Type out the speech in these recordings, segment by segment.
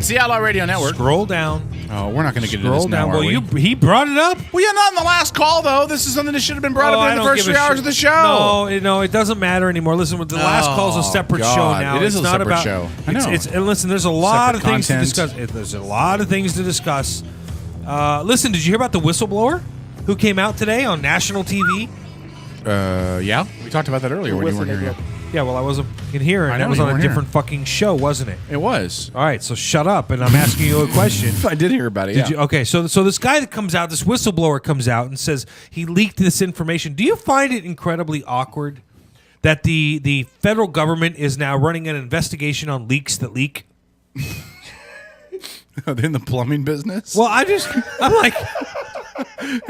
It's the Outlaw Radio Network. Scroll down. Oh, we're not going to get into this now, Well, are we? he brought it up. Well, yeah, not in the last call, though. This is something that should have been brought up in the first 3 hours of the show. No, it doesn't matter anymore. Listen, the last call's a separate show now. It is it's a not separate about, show. I know. And listen, there's a lot Separate of things content. to discuss. There's a lot of things to discuss. Listen, did you hear about the whistleblower who came out today on national TV? Yeah. We talked about that earlier when you weren't here yet. Yeah, well, I wasn't in here, and I know, it was you on a weren't different fucking show, wasn't it? It was. All right, so shut up, and I'm asking you a question. I did hear about it, Did you? Okay, so this guy that comes out, this whistleblower comes out and says he leaked this information. Do you find it incredibly awkward that the federal government is now running an investigation on leaks that leak? Are they in the plumbing business? Well, I'm like,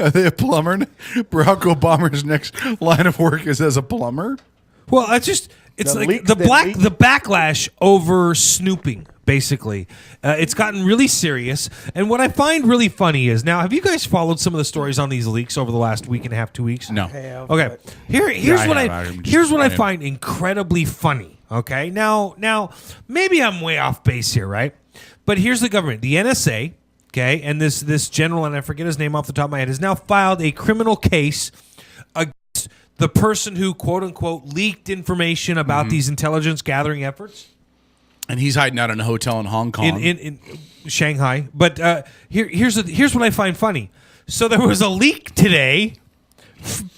Are they a plumber? Barack Obama's next line of work is as a plumber? well, it's The like leaks the that leak? backlash over snooping. Basically, it's gotten really serious. And what I find really funny is now, have you guys followed some of the stories on these leaks over the last week and a half, 2 weeks? No. Okay. Here's I what have. here's what I I have. find incredibly funny. Okay. Now maybe I'm way off base here, right? But here's the government, the NSA. Okay, and this general, and I forget his name off the top of my head, has now filed a criminal case against the person who quote unquote leaked information about these intelligence gathering efforts. And he's hiding out in a hotel in Hong Kong. In Shanghai. But here's what I find funny. So there was a leak today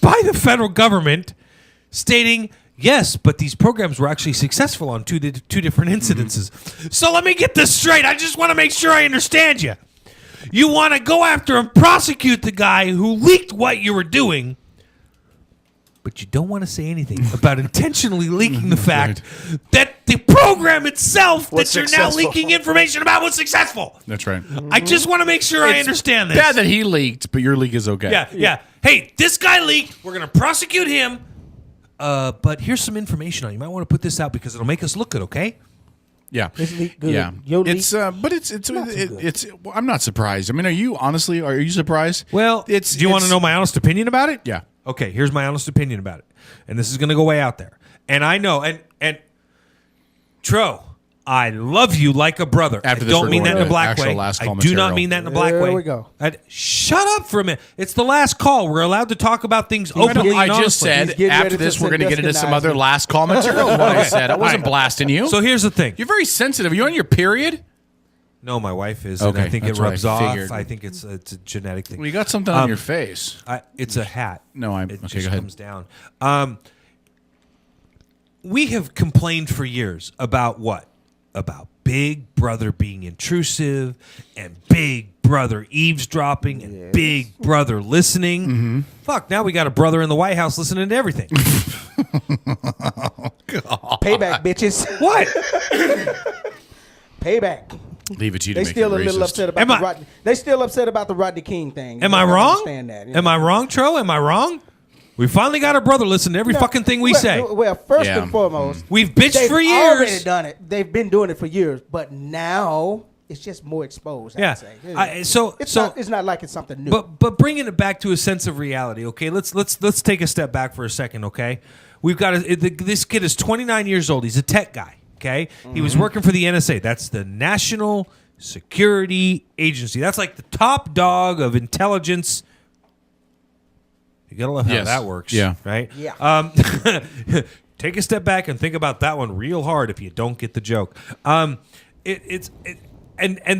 by the federal government stating, yes, but these programs were actually successful on two different incidences. So let me get this straight. I just want to make sure I understand you. You want to go after and prosecute the guy who leaked what you were doing, but you don't want to say anything about intentionally leaking the fact that the program itself Was that you're successful. now leaking information about was successful. That's right. I just want to make sure I understand this. Bad that he leaked, but your leak is okay. Yeah. Hey, this guy leaked. We're going to prosecute him. But here's some information on you. You might want to put this out because it'll make us look good, okay? Yeah. His leak good. Yeah. Your leak It's but it's not so good. well, I'm not surprised. I mean, are you surprised? Well, do you want to know my honest opinion about it? Yeah. Okay, here's my honest opinion about it. And this is going to go way out there. And I know, and Tro, I love you like a brother. After I this, don't we're mean going that in to a black actual way. last I call do not material. mean that in a black There way. we go. Shut up for a minute. It's the last call. We're allowed to talk about things openly and I just honestly. said He's getting after ready to this we're going to get into some sanduscanize other me. last call material. What I said, I wasn't blasting you. So here's the thing. You're very sensitive. Are you on your period? No, my wife is, and Okay, I think it that's what I rubs off. figured. I think it's a genetic thing. Well, you got something on your face. It's a hat. No, it okay, just go ahead. comes down. We have complained for years about what? About Big Brother being intrusive and Big Brother eavesdropping and Big Brother listening. Mm-hmm. Fuck, now we got a brother in the White House listening to everything. Payback, bitches. What? Payback. Leave it to you to They make still it a little racist. upset about Am the I- Rodney. They still upset about the Rodney King thing. Am You I gotta wrong? Understand that? Am I wrong, Tro? Am I wrong? We finally got a brother listening to every fucking thing we say. Well, first Yeah. and foremost, We've bitched they've for already years. done it. They've been doing it for years, but now it's just more exposed. Yeah. I'd say. So It's not like it's something new. But bringing it back to a sense of reality, okay? Let's take a step back for a second, okay? We've got this kid is 29 years old. He's a tech guy, okay? He was working for the NSA. That's the National Security Agency. That's like the top dog of intelligence. You gotta love how Yes. that works, Yeah. right? Yeah. Take a step back and think about that one real hard if you don't get the joke. And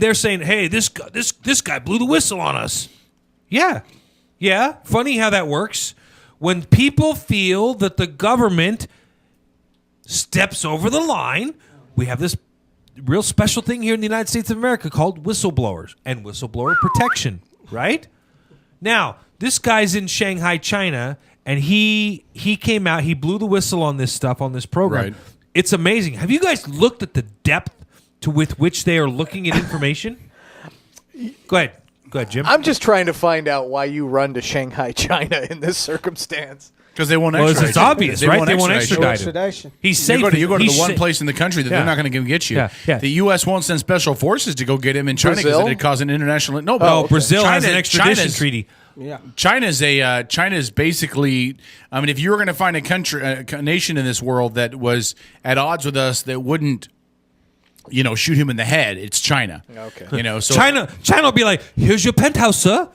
they're saying, hey, this guy blew the whistle on us. Yeah. Funny how that works. When people feel that the government steps over the line, we have this real special thing here in the United States of America called whistleblowers and whistleblower protection, right? Now, this guy's in Shanghai, China, and he came out, he blew the whistle on this stuff, on this program. Right. It's amazing. Have you guys looked at the depth with which they are looking at information? Go ahead, Jim. I'm just trying to find out why you run to Shanghai, China in this circumstance. Because they won't Well, extradite it's you. obvious, right? They won't extradite him. Extradition. He's safe. You go to He's the one safe. place in the country that Yeah. they're not going to get you. Yeah. The U.S. won't send special forces to go get him in China because Brazil? it'd cause an international. No, Oh, Brazil has China- an extradition China's- treaty. Yeah. China's basically. I mean, if you were going to find a country, a nation in this world that was at odds with us, that wouldn't shoot him in the head, it's China. Okay. So China will be like, here's your penthouse, sir.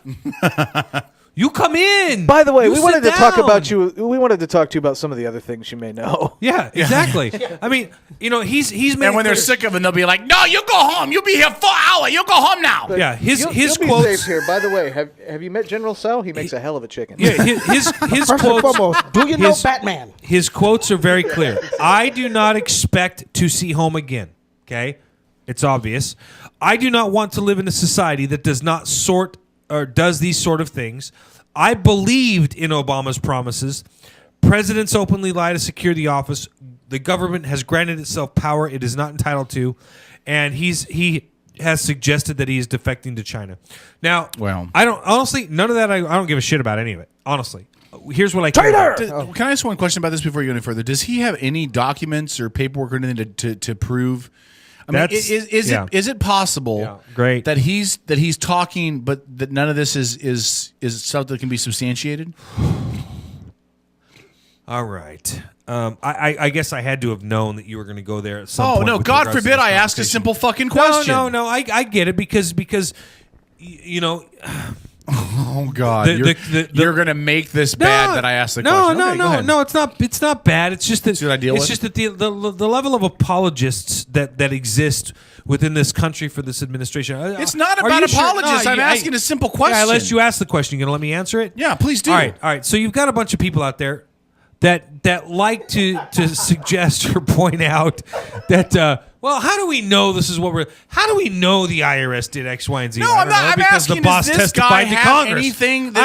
You come in. By the way, You we sit wanted to talk down. about you. We wanted to talk to you about some of the other things you may know. Yeah, exactly. I mean, he's made And when it they're clear- sick of it, they'll be like, "No, you go home. You'll be here 4 hours. You go home now." Yeah, his You'll be quotes. safe here. By the way, have you met General Tsao? He makes a hell of a chicken. Yeah, his First and quotes. foremost, do you know his- Batman? His quotes are very clear. I do not expect to see home again. Okay, it's obvious. I do not want to live in a society that does not sort or does these sort of things. I believed in Obama's promises. Presidents openly lie to secure the office. The government has granted itself power it is not entitled to, and he has suggested that he is defecting to China. Now, Well. I don't honestly none of that. I don't give a shit about any of it. Honestly, here's what I care about. Can I ask one question about this before you go any further? Does he have any documents or paperwork or anything to prove? I mean, That's- is it possible Yeah, great. that he's talking, but that none of this is something that can be substantiated? All right. I guess I had to have known that you were going to go there at some point. Oh no! with God regards to forbid this I ask a conversation. simple fucking question. No. I get it because Oh God! You're gonna make this bad that I asked the question. Okay, go ahead. No. It's not bad. It's just that See what I deal it's with? just that the level of apologists that exist within this country for this administration. It's not Are about you sure? apologists. I'm asking a simple question. Yeah, unless you ask the question, you gonna let me answer it? Yeah, please do. All right. So you've got a bunch of people out there that like to suggest or point out that how do we know this is what we're? How do we know the IRS did X, Y, and Z? No, I I'm don't not. know, I'm because asking. the boss Does this guy testified to have Congress. anything?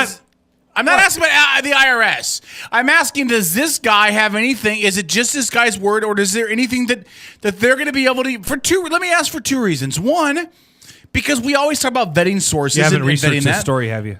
I'm not asking about the IRS. I'm asking, does this guy have anything? Is it just this guy's word, or is there anything that they're going to be able to? Let me ask for 2 reasons. One, because we always talk about vetting sources. You haven't and researched vetting this that. story, have you?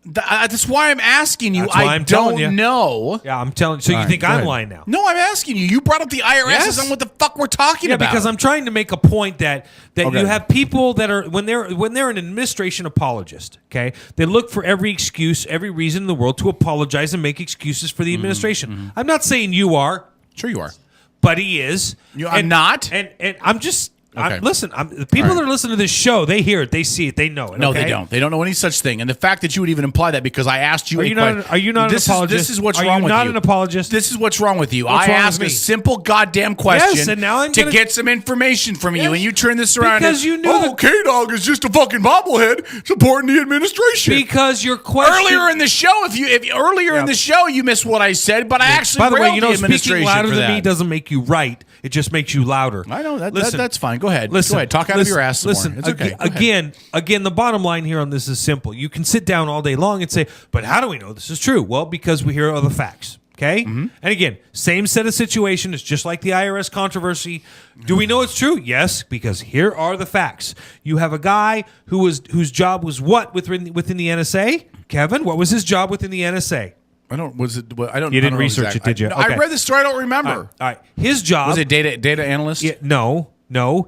That's why I'm asking you. That's why I I'm telling don't you. know. Yeah, I'm telling you. So you right, think go I'm ahead. lying now? No, I'm asking you. You brought up the IRS Yes. as on what the fuck we're talking Yeah, about. because I'm trying to make a point that Okay. you have people that are when they're an administration apologist, okay, they look for every excuse, every reason in the world to apologize and make excuses for the administration. I'm not saying you are, Sure you are. but he is. I'm not? And I'm just. Okay. Listen, the people All right. that are listening to this show, they hear it, they see it, they know it. No, okay? they don't. They don't know any such thing. And the fact that you would even imply that because I asked you, Are you not? Are you not an apologist? This is what's are wrong you with not you. an apologist? This is what's wrong with you. What's I wrong with asked me? a simple goddamn question Yes, and now I'm to gonna- get some information from you, Yes. and you turn this around. Because and, you knew oh, that- K-Dog is just a fucking bobblehead supporting the administration. because your question Earlier in the show, if earlier in Yeah. the show you missed what I said, but I actually By the way, railed you know, the speaking louder for than me that. doesn't make you right. It just makes you louder. I know Listen, that's fine. Go ahead. Listen, Go ahead. Talk out of your ass some Listen, more. It's okay. Go ahead. again, the bottom line here on this is simple. You can sit down all day long and say, "But how do we know this is true?" Well, because we hear other facts. Okay, Mm-hmm. and again, same set of situation. It's just like the IRS controversy. Do we know it's true? Yes, because here are the facts. You have a guy whose job was what within the NSA? Kevin, what was his job within the NSA? I don't. Was it? I don't. You I didn't don't know research it, did you? No, I Okay. read the story. I don't remember. All right. His job Was it data analyst? Yeah, no.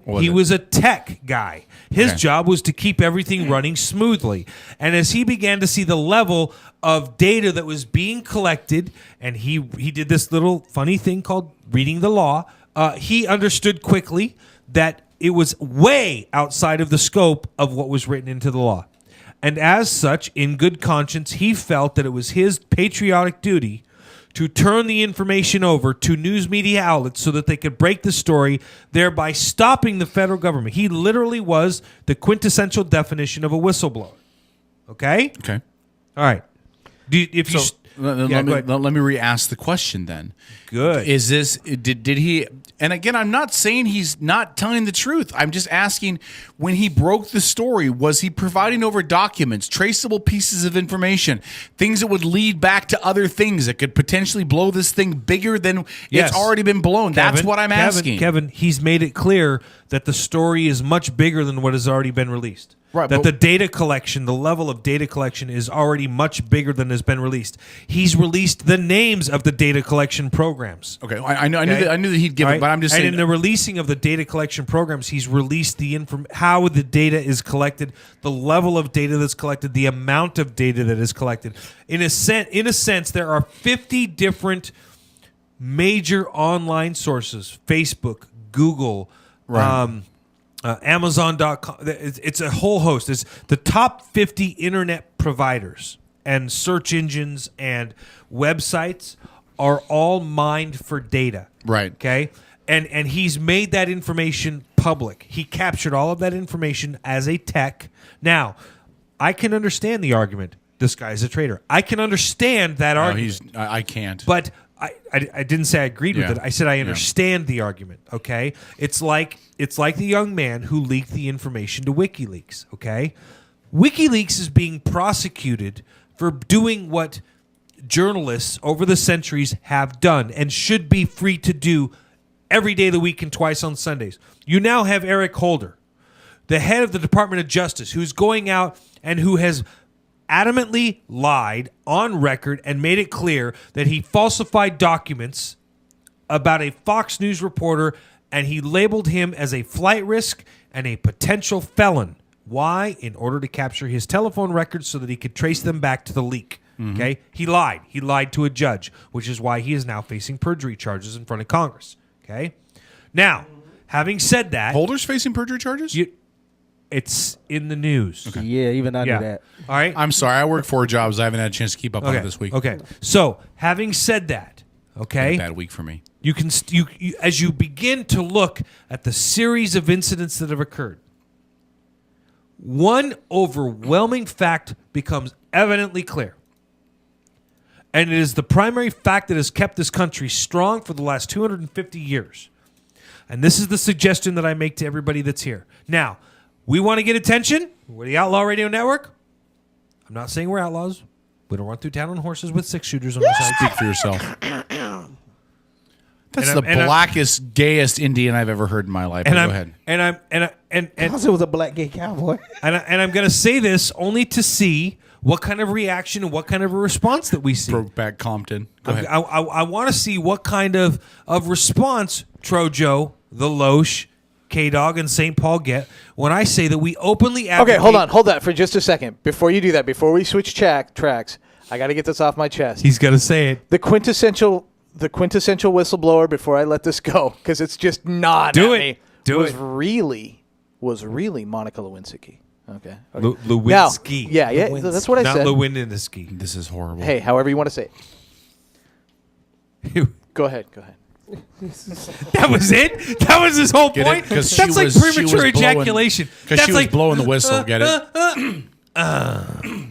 was He it? was a tech guy. His Okay. job was to keep everything running smoothly. And as he began to see the level of data that was being collected, and he did this little funny thing called reading the law, he understood quickly that it was way outside of the scope of what was written into the law. And as such, in good conscience, he felt that it was his patriotic duty to turn the information over to news media outlets so that they could break the story, thereby stopping the federal government. He literally was the quintessential definition of a whistleblower. Okay? Okay. All right. Let me re-ask the question then. Good. Is this did he? And again, I'm not saying he's not telling the truth. I'm just asking, when he broke the story, was he providing over documents, traceable pieces of information, things that would lead back to other things that could potentially blow this thing bigger than Yes. it's already been blown? That's what I'm asking. Kevin, he's made it clear that the story is much bigger than what has already been released. Right, That but- the data collection, the level of data collection is already much bigger than has been released. He's released the names of the data collection programs. Okay, I knew that he'd give All it, but I'm just and saying. in the releasing of the data collection programs, he's released the how the data is collected, the level of data that's collected, the amount of data that is collected. In a sense, there are 50 different major online sources: Facebook, Google, Right. Amazon.com. It's a whole host. It's the top 50 internet providers and search engines and websites are all mined for data. Right. Okay. And he's made that information public. He captured all of that information as a tech. Now, I can understand the argument. This guy's a traitor. I can understand that No, argument. I can't. But I didn't say I agreed with Yeah. it. I said I Yeah. understand the argument. Okay, it's like the young man who leaked the information to WikiLeaks. Okay, WikiLeaks is being prosecuted for doing what journalists over the centuries have done and should be free to do every day of the week and twice on Sundays. You now have Eric Holder, the head of the Department of Justice, who's going out and who has adamantly lied on record and made it clear that he falsified documents about a Fox News reporter, and he labeled him as a flight risk and a potential felon. Why? In order to capture his telephone records so that he could trace them back to the leak. Okay? He lied. He lied to a judge, which is why he is now facing perjury charges in front of Congress. Okay? Now, having said that, Holder's facing perjury charges? it's in the news. Yeah, even I knew that. All right? I'm sorry. I work 4 jobs. I haven't had a chance to keep up on it this week. Okay. So, having said that, okay, Bad week for me. you can you as you begin to look at the series of incidents that have occurred, one overwhelming fact becomes evidently clear. And it is the primary fact that has kept this country strong for the last 250 years. And this is the suggestion that I make to everybody that's here. Now, we want to get attention. We're the Outlaw Radio Network. I'm not saying we're outlaws. We don't run through town on horses with 6-shooters on the side. Speak for yourself. That's And the I'm- blackest, gayest Indian I've ever heard in my life. But go ahead. Because it was a black gay cowboy. And I'm going to say this only to see what kind of reaction and what kind of a response that we see. Brokeback Compton. Go ahead. I want to see what kind of response Trojo, the Loesch, K-Dog, and St. Paul get when I say that we openly advocate. Okay, hold that for just a second. Before you do that, before we switch tracks, I got to get this off my chest. He's going to say it. The quintessential whistleblower, before I let this go, because it's just not Do at it. me, Do was it. really Monica Lewinsky. Okay. Lewinsky. Now, yeah, that's what I Not said. Lewinsky. This is horrible. Hey, however you want to say it. Go ahead. That was it? That was his whole Get it? point? 'Cause That's she like was- she was premature blowing- ejaculation. Because That's she was like blowing the whistle. Get it?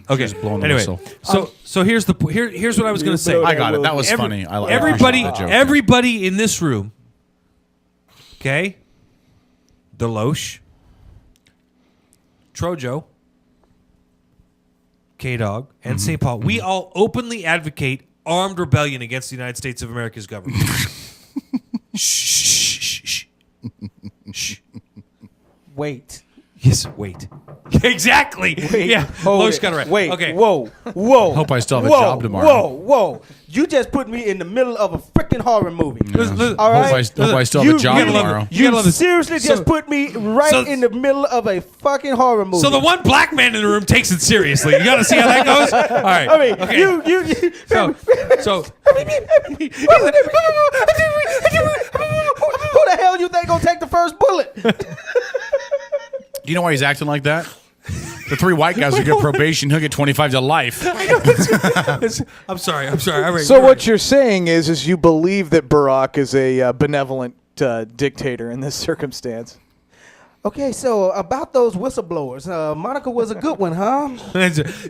Okay. blowing the anyway, whistle. so here's here's what I was going to say. I got it. That was funny. I Everybody, appreciate the joke. everybody in this room, okay? The Loesch, Trojo, K-Dog, and St. Paul. We all openly advocate armed rebellion against the United States of America's government. Shh. Wait. Yes, wait. Exactly. Yeah. Hold Loesch it. got it right. Wait. Okay. Whoa. Hope I still have a job tomorrow. Whoa. You just put me in the middle of a freaking horror movie. Listen, All right. Hope I still have a job gotta love tomorrow. it. You gotta love You this. seriously So- just put me right so- in the middle of a fucking horror movie. So the one black man in the room takes it seriously. You got to see how that goes. All right. I mean, okay. you So who the hell you think gonna take the first bullet? Do you know why he's acting like that? The 3 white guys will get probation. He'll get 25 to life. I'm sorry. All right. So what you're saying is you believe that Barack is a benevolent dictator in this circumstance. Okay, so about those whistleblowers, Monica was a good one, huh?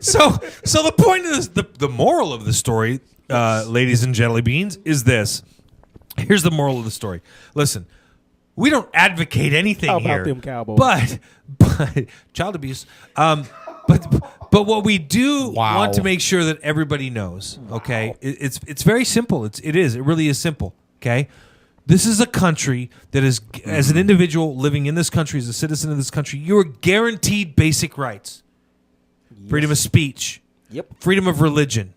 So the point is the moral of the story, ladies and jelly beans, is this. Here's the moral of the story. Listen, we don't advocate anything How about here, them Cowboys? but child abuse. But what we do Wow. want to make sure that everybody knows, okay? It's very simple. It really is simple. Okay, this is a country that is, as an individual living in this country, as a citizen of this country, you are guaranteed basic rights: freedom of speech, Yep. freedom of religion,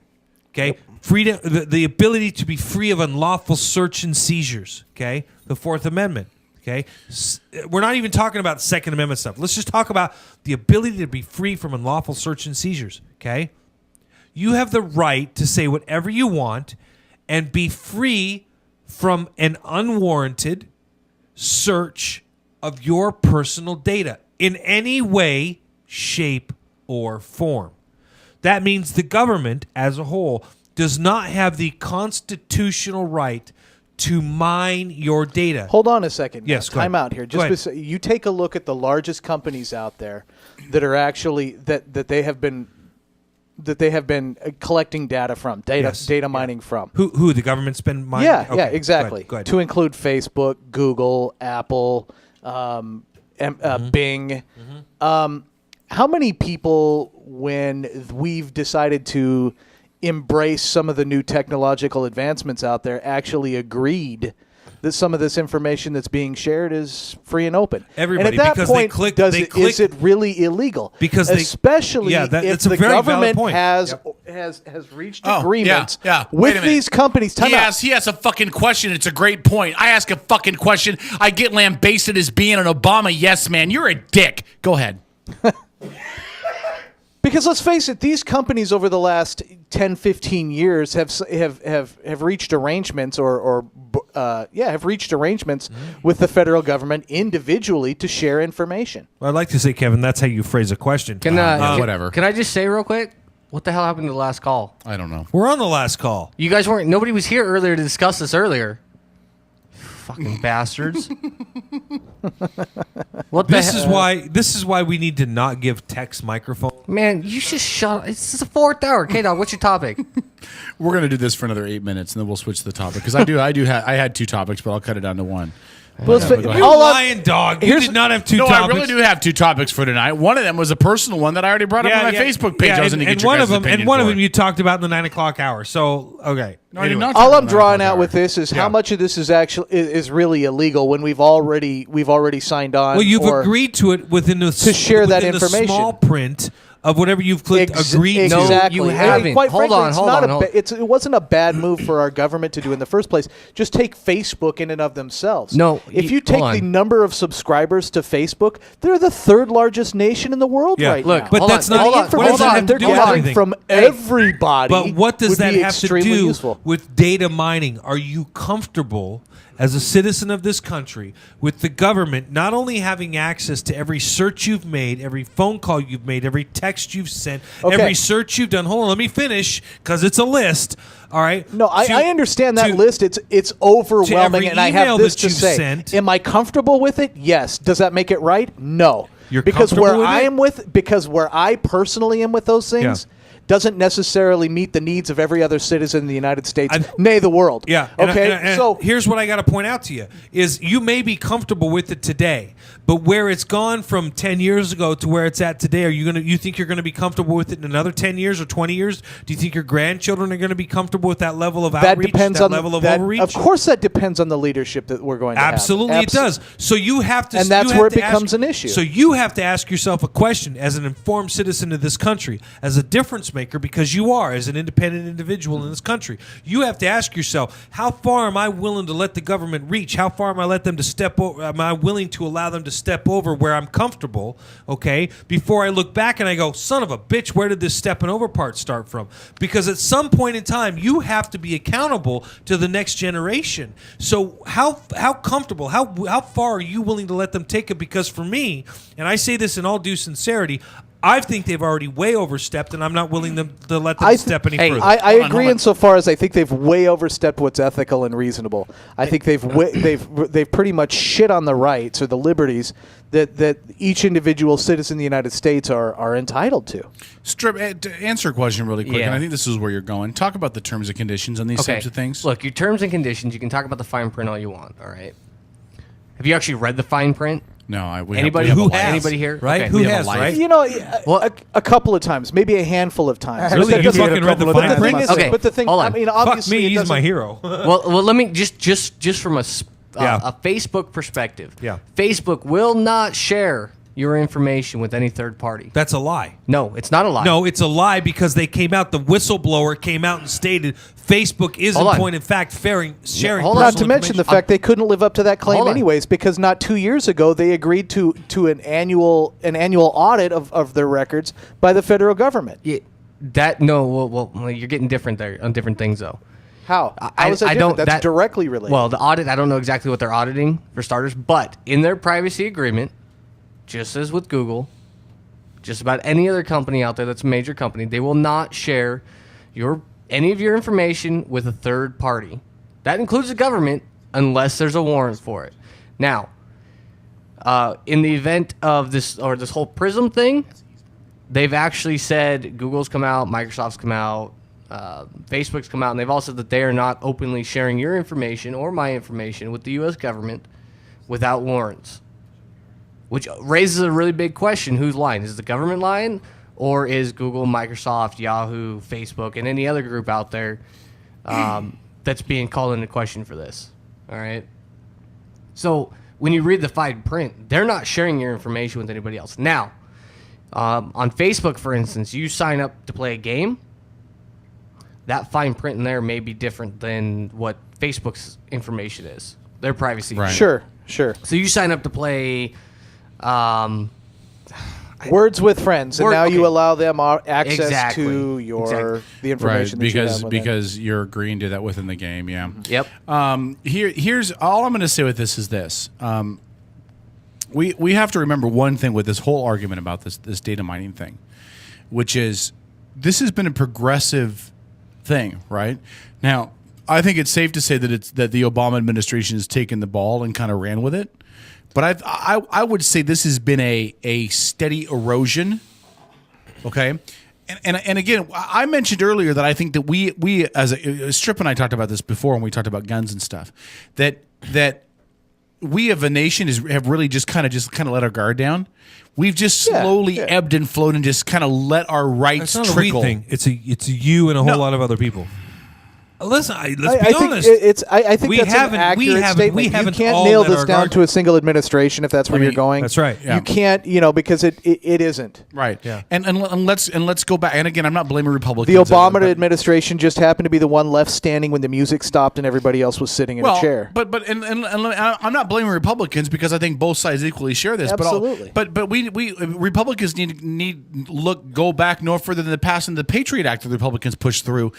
okay, freedom, the ability to be free of unlawful search and seizures, okay, the Fourth Amendment. Okay, we're not even talking about Second Amendment stuff. Let's just talk about the ability to be free from unlawful search and seizures. Okay, you have the right to say whatever you want and be free from an unwarranted search of your personal data in any way, shape, or form. That means the government as a whole does not have the constitutional right to mine your data. Hold on a second. Yes, go ahead. Time out here. Go ahead. You take a look at the largest companies out there that are actually that they have been collecting data from, data mining from. Who the government's been mining? Yeah, Okay, yeah, exactly. Go ahead. To include Facebook, Google, Apple, Bing. How many people, when we've decided to embrace some of the new technological advancements out there, actually agreed that some of this information that's being shared is free and open? Everybody, and at that because point, they click- is it really illegal? Because they- especially yeah, if that's a the very valid government point. has reached agreements Wait a with minute. these companies. Time out. He asks a fucking question. It's a great point. I ask a fucking question. I get lambasted as being an Obama yes man. You're a dick. Go ahead. Because let's face it, these companies over the last 10, 15 years have reached arrangements have reached arrangements with the federal government individually to share information. Well, I'd like to say, Kevin, that's how you phrase a question. Whatever. Can I just say real quick? What the hell happened to the last call? I don't know. We're on the last call. You guys weren't. Nobody was here earlier to discuss this earlier. Fucking bastards. What the This hell? is why we need to not give Tex microphone. Man, you should shut. It's the 4th hour. K-Dog, what's your topic? We're gonna do this for another 8 minutes, and then we'll switch the topic because I had 2 topics, but I'll cut it down to 1. Well, let's go ahead. You all I'm- lying dog. You here's- did not have 2 No, topics. I really do have 2 topics for tonight. One of them was a personal one that I already brought up on my Facebook page. I was going to get your one guys' of them, opinion and one of for them it. you talked about in the 9 o'clock hour. So okay. No, I did Anyway. not. All I'm Talk drawing about out that. with this is Yeah. how much of this is really illegal when we've already signed on. Well, you've or- agreed to it within the To share that within the information. small print of whatever you've clicked. Agreed. No, to. Exactly. you And haven't. quite Hold frankly, on, it's hold not on, a hold- it wasn't a bad move for our government to do in the first place. Just take Facebook in and of themselves. No, if you- you take hold the on. number of subscribers to Facebook, they're the 3rd largest nation in the world Yeah. right Look, now. But hold that's on, not hold on, what does information that have to they're do with gathering anything? from everybody. But what does would that be have to extremely do useful. with data mining? Are you comfortable as a citizen of this country with the government not only having access to every search you've made, every phone call you've made, every text you've sent, Okay. every search you've done? Hold on, let me finish because it's a list. All right. No, I understand that to- list. It's overwhelming, every and I email have this that to you've say. sent- Am I comfortable with it? Yes. Does that make it right? No. You're because comfortable where with it? where I personally am with those things. Yeah. Doesn't necessarily meet the needs of every other citizen in the United States, I- nay, the world. Yeah. Okay. And so here's what I got to point out to you: is you may be comfortable with it today, but where it's gone from 10 years ago to where it's at today, you think you're gonna be comfortable with it in another 10 years or 20 years? Do you think your grandchildren are gonna be comfortable with that level of that outreach? depends that on level of that, overreach? Of course, that depends on the leadership that we're going to Absolutely, have. it does. So you have to, And that's you have where it to ask- becomes an issue. So you have to ask yourself a question as an informed citizen of this country, as a difference maker, because you are, as an independent individual in this country. You have to ask yourself, how far am I willing to let the government reach? How far am I let them to step over? Am I willing to allow them to step over where I'm comfortable? Okay, before I look back and I go, son of a bitch, where did this stepping over part start from? Because at some point in time, you have to be accountable to the next generation. So how comfortable, how far are you willing to let them take it? Because for me, and I say this in all due sincerity, I think they've already way overstepped, and I'm not willing to let them step any further. I Hold on, agree hold on. insofar as I think they've way overstepped what's ethical and reasonable. I think they've pretty much shit on the rights or the liberties that each individual citizen in the United States are entitled to. To answer a question really quick, Yeah. and I think this is where you're going. Talk about the terms and conditions on these Okay. types of things. Look, your terms and conditions, you can talk about the fine print all you want, all right? Have you actually read the fine print? No, Anybody have a who life. has? Anybody here? Right? Okay. Who We have a has, life. right? You know, Well- a couple of times, maybe a handful of times. Really? But You the- fucking read the but fine the thing print? is, Okay, but the thing, hold I on. mean, Fuck obviously, me, it he's doesn't- my hero. Well, let me just from a Yeah. Facebook perspective. Yeah. Facebook will not share your information with any third party. That's a lie. No, it's not a lie. No, it's a lie because they came out. The whistleblower came out and stated Facebook is, Hold in on. point in fact, sharing. hold on. Not personal to mention the information. fact they couldn't live up to that claim Hold on. anyways, because not 2 years ago they agreed to an annual audit of their records by the federal government. Well, you're getting different there on different things though. How? How is that different? That's directly related. Well, the audit, I don't know exactly what they're auditing for starters, but in their privacy agreement, just as with Google, just about any other company out there that's a major company, they will not share any of your information with a third party. That includes the government unless there's a warrant for it. Now, in the event of this whole PRISM thing, they've actually said Google's come out, Microsoft's come out, Facebook's come out, and they've all said that they are not openly sharing your information or my information with the U.S. government without warrants, which raises a really big question. Who's lying? Is the government lying, or is Google, Microsoft, Yahoo, Facebook, and any other group out there that's being called into question for this? All right? So when you read the fine print, they're not sharing your information with anybody else. Now, on Facebook, for instance, you sign up to play a game, that fine print in there may be different than what Facebook's information is, their privacy. Right. Sure. So you sign up to play Words with Friends, and now okay. you allow them access Exactly. to the information Right, that you have within. because you're agreeing to that within the game, yeah. Yep. Here's all I'm going to say with this is this: we have to remember one thing with this whole argument about this data mining thing, which is this has been a progressive thing, right? Now, I think it's safe to say that the Obama administration has taken the ball and kind of ran with it. But I would say this has been a steady erosion, okay? And again, I mentioned earlier that I think that we as Strip and I talked about this before when we talked about guns and stuff, that we of a nation have really just kind of let our guard down. We've just slowly ebbed and flowed and just kind of let our rights It's not trickle. a we thing. It's a you and a whole lot of other people. Listen, let's be honest. I think that's an accurate statement. You can't nail this down to a single administration if that's where you're going. That's right. Yeah. You can't, because it isn't. Right. Yeah. And let's go back. And again, I'm not blaming Republicans. The Obama administration just happened to be the one left standing when the music stopped and everybody else was sitting in a chair. But I'm not blaming Republicans because I think both sides equally share this. Absolutely. But we Republicans need go back no further than the passing the Patriot Act that the Republicans pushed through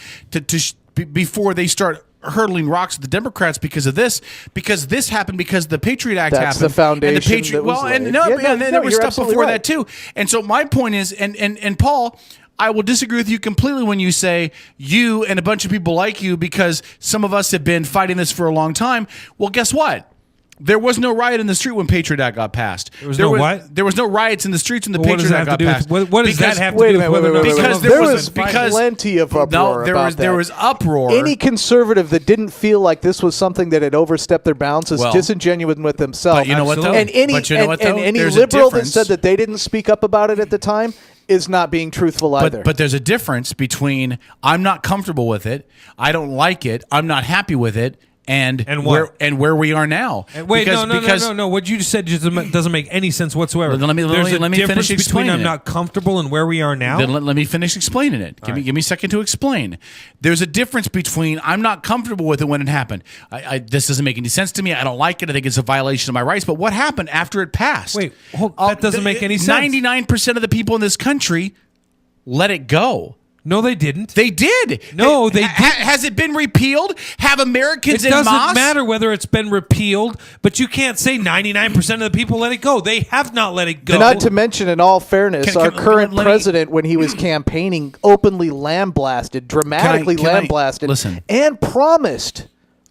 before they start hurtling rocks at the Democrats because of this. Because this happened because the Patriot Act happened. That's the foundation. And the Patriot, that was laid. and there was stuff before right. that too. And so my point is, and Paul, I will disagree with you completely when you say you and a bunch of people like you because some of us have been fighting this for a long time. Well, guess what? There was no riot in the street when Patriot Act got passed. There was no what? There was no riots in the streets when the What does Patriot that Act have to got do with? passed. What does that have to Wait do a with? minute, whether or not Because there there was was plenty of uproar about there that. was uproar. Any conservative that didn't feel like this was something that had overstepped their bounds is Well, disingenuous with themselves. but you know what, though? And any, But you know what, though? and any There's a liberal that difference. said that they didn't speak up about it at the time is not being truthful either. But there's a difference between I'm not comfortable with it, I don't like it, I'm not happy with it, and what? where we are now. Wait, Because- no. What you just said just doesn't make any sense whatsoever. Let me There's a finish difference between explaining I'm it. not comfortable and where we are now. Then let me finish explaining it. Give me a second to explain. There's a difference between I'm not comfortable with it when it happened. This doesn't make any sense to me. I don't like it. I think it's a violation of my rights. But what happened after it passed? Wait, that doesn't make any sense. 99% of the people in this country let it go. No, they didn't. They did. No, they didn't. Has it been repealed? Have Americans It in doesn't masse? matter whether it's been repealed, but you can't say 99% of the people let it go. They have not let it go. Not to mention, in all fairness, Can- our can- current let me- president, when he was campaigning, openly lambasted, dramatically can I- lambasted, listen. and promised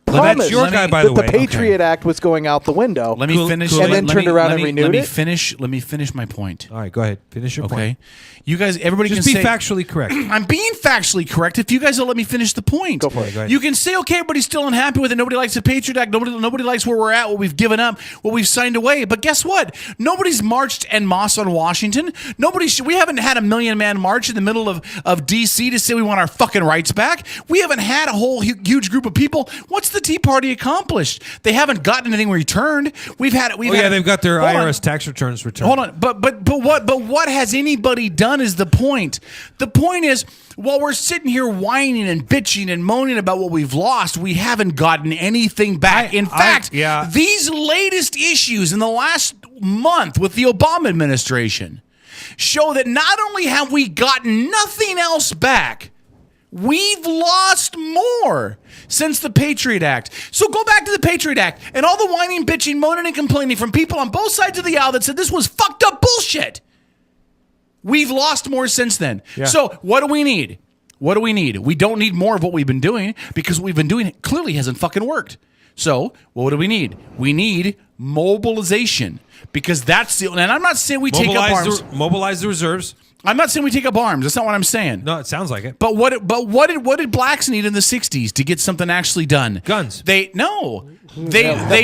that's your guy, by that the the way. Patriot Act was going out the window. Let me Cool- finish. cool. let- And then let turned me- around let and me- renewed let me it? Let me finish my point. All right, go ahead. Finish your point. Okay. You guys, everybody Just can be say factually correct. I'm being factually correct. If you guys will let me finish the point, Go for it. Go ahead. You can say, okay, everybody's still unhappy with it. Nobody likes the Patriot Act. Nobody likes where we're at, what we've given up, what we've signed away. But guess what? Nobody's marched en masse on Washington. We haven't had a 1 million man march in the middle of D.C. to say we want our fucking rights back. We haven't had a whole huge group of people. What's the Tea Party accomplished? They haven't gotten anything returned. They've They've got their Hold on. IRS tax returns returned. Hold on, but what has anybody done is the point. The point is, while we're sitting here whining and bitching and moaning about what we've lost, we haven't gotten anything back. In fact, these latest issues in the last month with the Obama administration show that not only have we gotten nothing else back, We've lost more since the Patriot Act. So go back to the Patriot Act and all the whining, bitching, moaning, and complaining from people on both sides of the aisle that said this was fucked up bullshit. We've lost more since then. Yeah. So what do we need? What do we need? We don't need more of what we've been doing because what we've been doing clearly hasn't fucking worked. So what do we need? We need mobilization because that's the. And I'm not saying we take up arms. Mobilize the reserves. I'm not saying we take up arms. That's not what I'm saying. No, it sounds like it. But what did blacks need in the '60s to get something actually done? Guns. They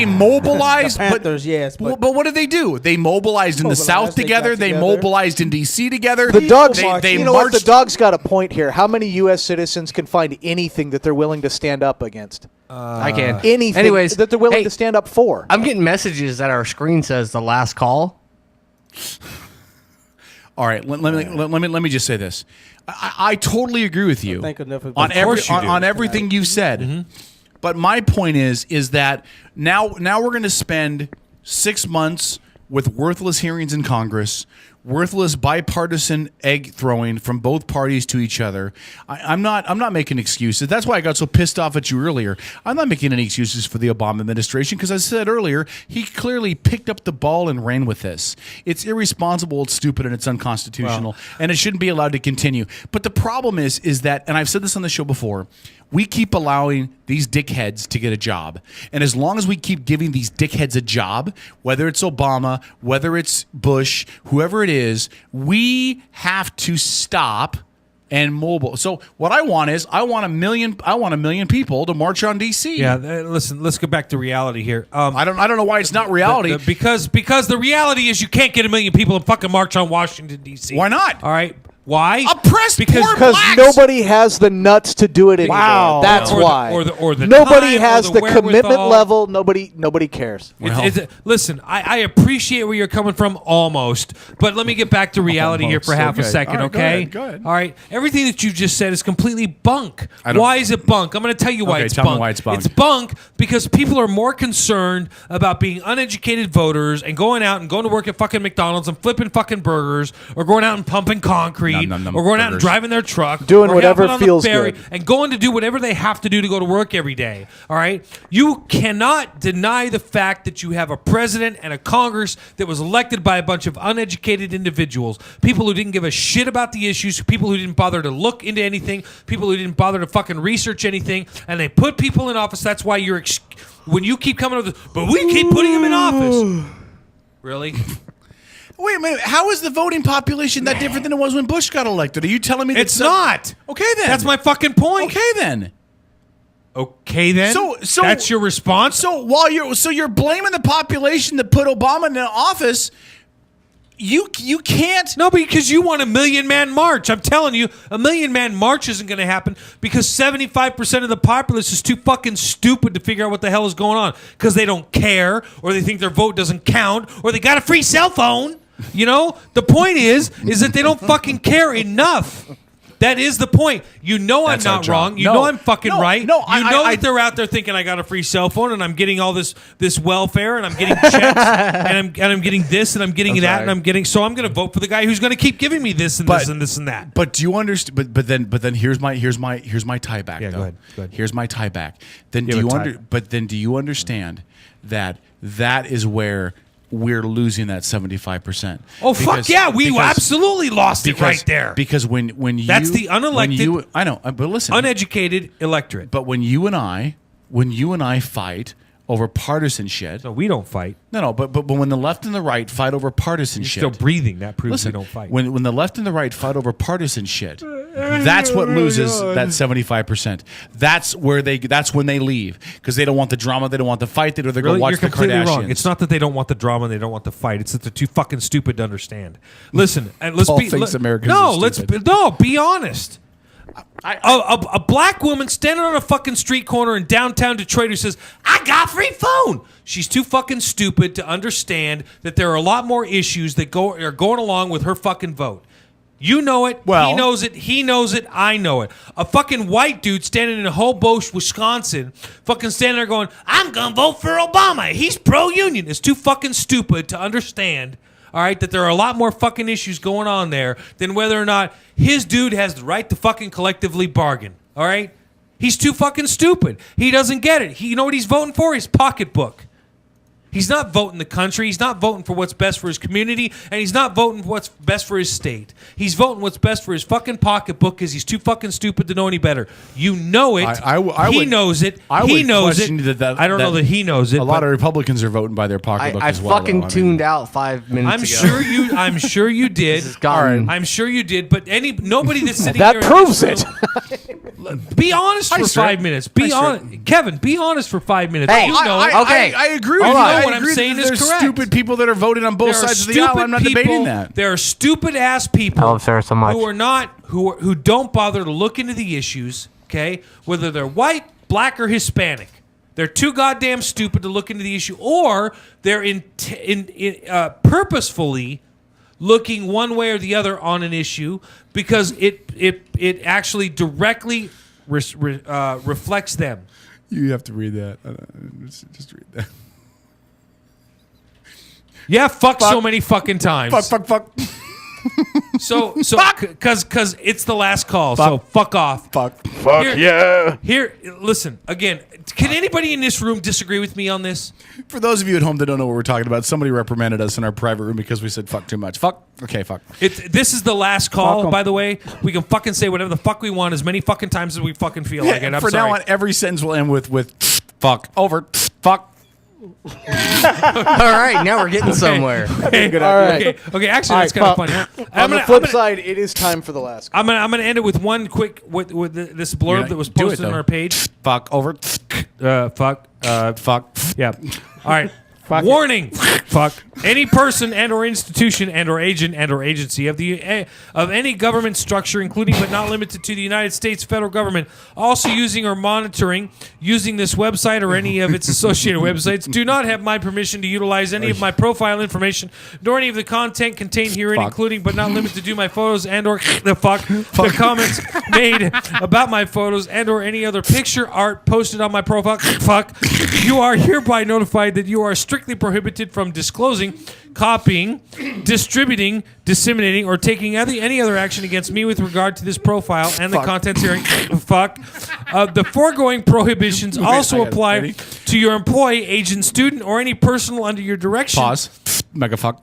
mobilized. The Panthers, yes, But but- what did they do? They mobilized in the Mobilized, South they together. got They together. mobilized in D.C. together. The dogs, They you know what? The marched. dog's got a point here. How many U.S. citizens can find anything that they're willing to stand up against? I can. Anything Anyways, that they're willing hey, to stand up for? I'm getting messages that our screen says the last call. All right, let me just say this. I totally agree with you think enough of- on Of every course you do. on everything you've said. But my point is that now we're going to spend 6 months with worthless hearings in Congress, worthless bipartisan egg throwing from both parties to each other. I'm not making excuses. That's why I got so pissed off at you earlier. I'm not making any excuses for the Obama administration because, as I said earlier, he clearly picked up the ball and ran with this. It's irresponsible, it's stupid, and it's unconstitutional, and it shouldn't be allowed to continue. But the problem is that, and I've said this on the show before, we keep allowing these dickheads to get a job. And as long as we keep giving these dickheads a job, whether it's Obama, whether it's Bush, whoever it is, we have to stop and mobile. So what I want is I want a million people to march on DC. Yeah, listen, let's go back to reality here. I don't know why it's not reality. Because the reality is you can't get 1 million people to fucking march on Washington, D.C. Why not? All right. Why? Oppressed poor Because blacks. nobody has the nuts to do it anymore. Wow. That's Or the- why. or the nobody time, has or the the commitment wherewithal. level. Nobody cares. Listen, I appreciate where you're coming from almost, but let me get back to reality here for half a Okay. second, All right, go okay? ahead, go ahead. All right. Everything that you just said is completely bunk. I don't- Why is it bunk? I'm going to tell you why Okay, it's tell me bunk. why it's bunk. It's bunk because people are more concerned about being uneducated voters and going out and going to work at fucking McDonald's and flipping fucking burgers or going out and pumping concrete Nom, nom, nom, or going out and burgers. driving their truck. Doing or whatever hopping on the feels ferry good. and going to do whatever they have to do to go to work every day. All right? You cannot deny the fact that you have a president and a Congress that was elected by a bunch of uneducated individuals, people who didn't give a shit about the issues, people who didn't bother to look into anything, people who didn't bother to fucking research anything, and they put people in office. That's why when you keep coming up with this, but we keep putting them in office. Really? Wait a minute. How is the voting population that different than it was when Bush got elected? Are you telling me that It's not. Okay, then. That's my fucking point. Okay, then. Okay, then. So that's your response. So you're blaming the population that put Obama in office. You can't. No, because you want 1 million man march. I'm telling you, 1 million man march isn't going to happen because 75% of the populace is too fucking stupid to figure out what the hell is going on because they don't care or they think their vote doesn't count or they got a free cell phone. You know, the point is that they don't fucking care enough. That is the point. You know That's I'm our not job. wrong. You No. know I'm fucking No, right. no, you know I- that they're out there thinking I got a free cell phone and I'm getting all this welfare and I'm getting checks and I'm getting this and I'm getting that sorry. and I'm getting. So I'm going to vote for the guy who's going to keep giving me this and But- this and this and that. But do you understand? But then here's my tie back. Yeah, though. go ahead, go ahead. Here's my tie back. Then Give do a you tie. But then do you understand that is where we're losing that 75%? Oh fuck yeah, we absolutely lost it right there. Because when you That's the unelected- when you, I know, but listen, Uneducated electorate. but when you and I fight over partisan shit. No, we don't fight. No, but when the left and the right fight over partisan You're shit. still breathing. That proves Listen, we don't fight. when the left and the right fight over partisan shit, that's what loses that 75%. That's when they leave because they don't want the drama, they don't want the fight, they're Really? going to watch You're the completely Kardashians. wrong. It's not that they don't want the drama and they don't want the fight. It's that they're too fucking stupid to understand. Listen, and let's Paul be thinks Americans no. are Let's stupid. be honest. A black woman standing on a fucking street corner in downtown Detroit who says, "I got free phone." She's too fucking stupid to understand that there are a lot more issues that are going along with her fucking vote. You know it. Well- he knows it. He knows it. I know it. A fucking white dude standing in Hoboken, Wisconsin, fucking standing there going, "I'm gonna vote for Obama. He's pro-union." Is too fucking stupid to understand. All right, that there are a lot more fucking issues going on there than whether or not his dude has the right to fucking collectively bargain. All right? He's too fucking stupid. He doesn't get it. You know what he's voting for? His pocketbook. He's not voting the country. He's not voting for what's best for his community, and he's not voting for what's best for his state. He's voting what's best for his fucking pocketbook because he's too fucking stupid to know any better. You know it. He would- knows it. I He would knows question it. that- I don't know that he knows it. A lot of Republicans are voting by their pocketbook I as well. fucking though. I mean, tuned out 5 minutes I'm ago. sure you did. This is gone. I'm sure you did, but nobody that's sitting That here in proves this it. room- Be honest for Strip. 5 minutes. Be honest, Kevin. Be honest for 5 minutes. Hey, you know it. Okay. I agree with Hold you. on. I What I'm agree saying that is there's correct. stupid people that are voting on both There are sides of the aisle. stupid I'm not people- debating that. There are stupid ass people. I love Sarah so much. Who are not who don't bother to look into the issues. Okay, whether they're white, black, or Hispanic, they're too goddamn stupid to look into the issue, or they're purposefully looking one way or the other on an issue because it actually directly reflects them. You have to read that. Just read that. Yeah, fuck so many fucking times. Fuck. So because it's the last call. So fuck off. Fuck. Here, listen again. Can anybody in this room disagree with me on this? For those of you at home that don't know what we're talking about, somebody reprimanded us in our private room because we said fuck too much. Fuck. Okay, fuck. This is the last Fuck call, 'em. by the way. We can fucking say whatever the fuck we want as many fucking times as we fucking feel like it. I'm For sorry. now on, every sentence will end with fuck. Over. Fuck. All right, now we're getting somewhere. Okay, Good All idea. right. okay, actually, All that's right, kind of funny. On the flip side, it is time for the last. I'm gonna end it with one quick with this blurb that was Do it, posted on though. our page. Fuck. Over. Fuck. Fuck. Yeah. All right. Fuck it. Warning. Fuck. Any person and or institution and or agent and or agency of any government structure, including but not limited to the United States federal government, also using or monitoring using this website or any of its associated websites, do not have my permission to utilize any of my profile information, nor any of the content contained herein, Fuck. including but not limited to my photos and or the comments made about my photos and or any other picture, art posted on my profile. Fuck. You are hereby notified that you are strictly prohibited from disclosing, copying, distributing, disseminating, or taking any other action against me with regard to this profile and the Fuck. contents herein. Fuck. The foregoing prohibitions also I got it. apply Ready? to your employee, agent, student, or any personal under your direction. Pause. Mega fuck.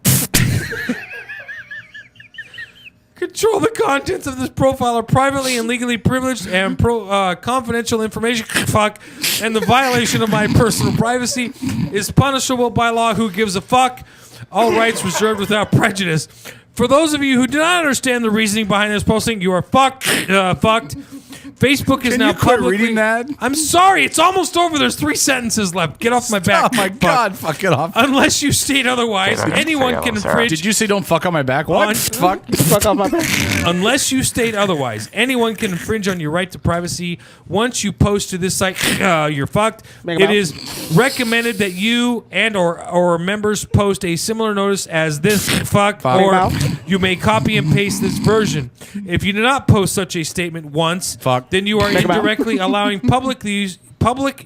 Control the contents of this profile are privately and legally privileged and confidential information. Fuck. And the violation of my personal privacy is punishable by law. Who gives a fuck? All rights reserved without prejudice. For those of you who do not understand the reasoning behind this posting, you are fucked. Facebook is Can now you quit publicly. reading that? I'm sorry. It's almost over. There's 3 sentences left. Get off my back. Oh my Fuck. god. Fuck it off. Unless you state otherwise, anyone can infringe. Did you say don't fuck on my back? What? On- Fuck. Fuck off my back. Unless you state otherwise, anyone can infringe on your right to privacy. Once you post to this site, you're fucked. Make 'em It out. is recommended that you and or members post a similar notice as this fuck, Fuck. or Make 'em out. you may copy and paste this version. If you do not post such a statement once, Fuck. then you are Make 'em out. indirectly allowing public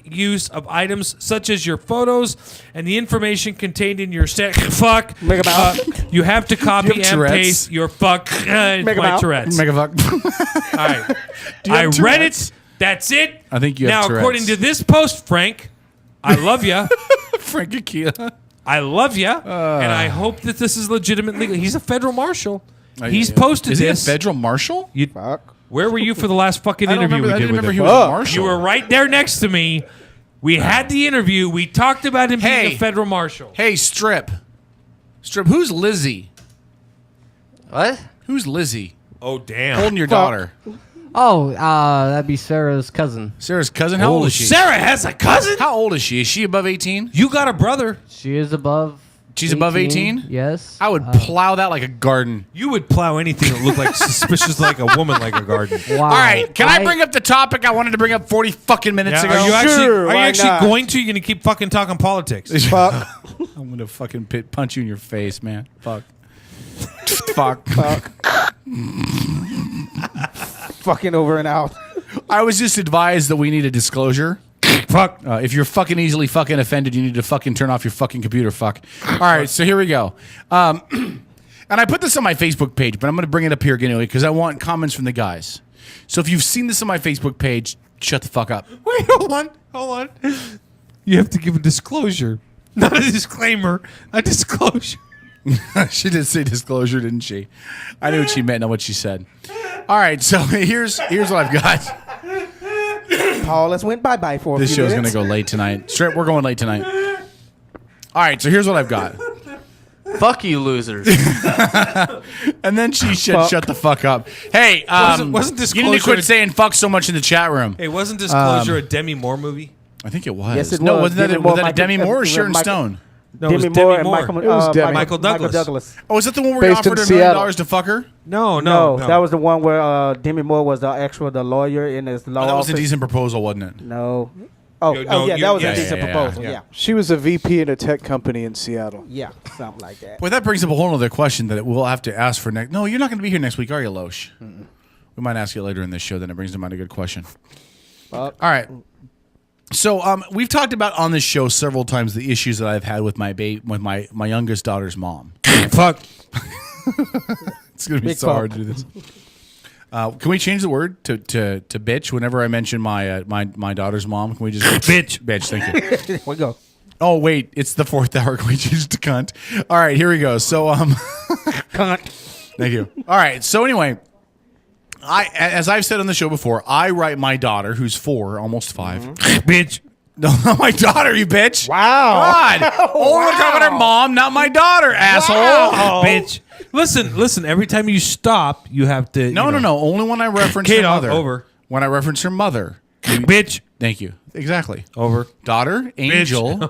use of items such as your photos and the information contained in your fuck. Make 'em out. You have to copy have and Tourette's? paste your fuck. Make 'em My out. Tourette's. Mega fuck. All right. you I have read Tourette's? it. That's it. I think you have now, Tourette's. according to this post, Frank, I love you. Frank Aquila. I love you, and I hope that this is legitimate legal. He's a federal marshal. He's Yeah. posted Is he a this. federal marshal? Fuck. Where were you for the last fucking I don't interview remember. I we did didn't with remember him? he was a Fuck. marshal. You were right there next to me. We had the interview. We talked about him being Hey. a federal marshal. Hey, Strip. Strip. Who's Lizzie? What? Who's Lizzie? Oh damn! Holding your Fuck. daughter. Oh, that'd be Sarah's cousin. Sarah's cousin. How old is she? Sarah has a cousin. How old is she? Is she above 18? You got a brother. She is above. She's above 18? Yes. I would plow that like a garden. You would plow anything that looked like suspicious, like a woman, like a garden. Wow. All right, can I bring up the topic I wanted to bring up 40 fucking minutes Yeah, ago? are you actually, Sure, are you why actually not? going to? You're going to keep fucking talking politics. Fuck. I'm gonna fucking punch you in your face, man. Fuck. Fuck. Fuck. Fucking over and out. I was just advised that we need a disclosure. Fuck. If you're fucking easily fucking offended, you need to fucking turn off your fucking computer. Fuck. All right, so here we go. And I put this on my Facebook page, but I'm going to bring it up here again anyway because I want comments from the guys. So if you've seen this on my Facebook page, shut the fuck up. Wait, hold on. You have to give a disclosure, not a disclaimer, a disclosure. She did say disclosure, didn't she? I knew what she meant, not what she said. All right, so here's what I've got. Paul has went bye-bye for a This few show's minutes. gonna go late tonight. Straight, we're going late tonight. All right, so here's what I've got. Fuck you, losers. And then she said, "Shut the fuck up." Hey, Wasn't you need to disclosure- quit saying "fuck" so much in the chat room. Hey, wasn't Disclosure a Demi Moore movie? I think it was. Yes, it no, was. wasn't that, Demi was Moore, that a Michael- Demi Moore or Sharon Michael- Stone? No, it was Demi Demi Moore and Moore. Michael, It was Demi. Michael Douglas. Oh, is that the one where you Based in offered her $1 million Seattle. to fuck her? No, No, that was the one where Demi Moore was the lawyer in his law Oh, that was a office. decent proposal, wasn't it? No. Oh, No, oh yeah, you- that was yeah, a decent yeah, proposal. yeah. Yeah. She was a VP in a tech company in Seattle. Yeah, something like that. Well, that brings up a whole other question that we'll have to ask for next. No, you're not going to be here next week, are you, Loesch? We might ask you later in this show. Then it brings to mind a good question. All right. So we've talked about on this show several times the issues that I've had with my youngest daughter's mom. Fuck. It's going to be Big so fuck. hard to do this. Can we change the word to bitch whenever I mention my daughter's mom? Can we just Bitch. Bitch, thank you. Here we go. Oh wait, it's the 4th hour. Can we change it to cunt? All right, here we go. So Cunt. thank you. All right. So anyway, as I've said on the show before, I write my daughter, who's 4, almost 5. Bitch. No, not my daughter, you bitch. Wow. God. Oh, we're talking about her mom, not my daughter, asshole. Bitch. Listen. Every time you stop, you have to. No. Only when I reference Kate, her mother. over. When I reference her mother. Bitch. Thank you. Exactly. Over. Daughter, angel. No,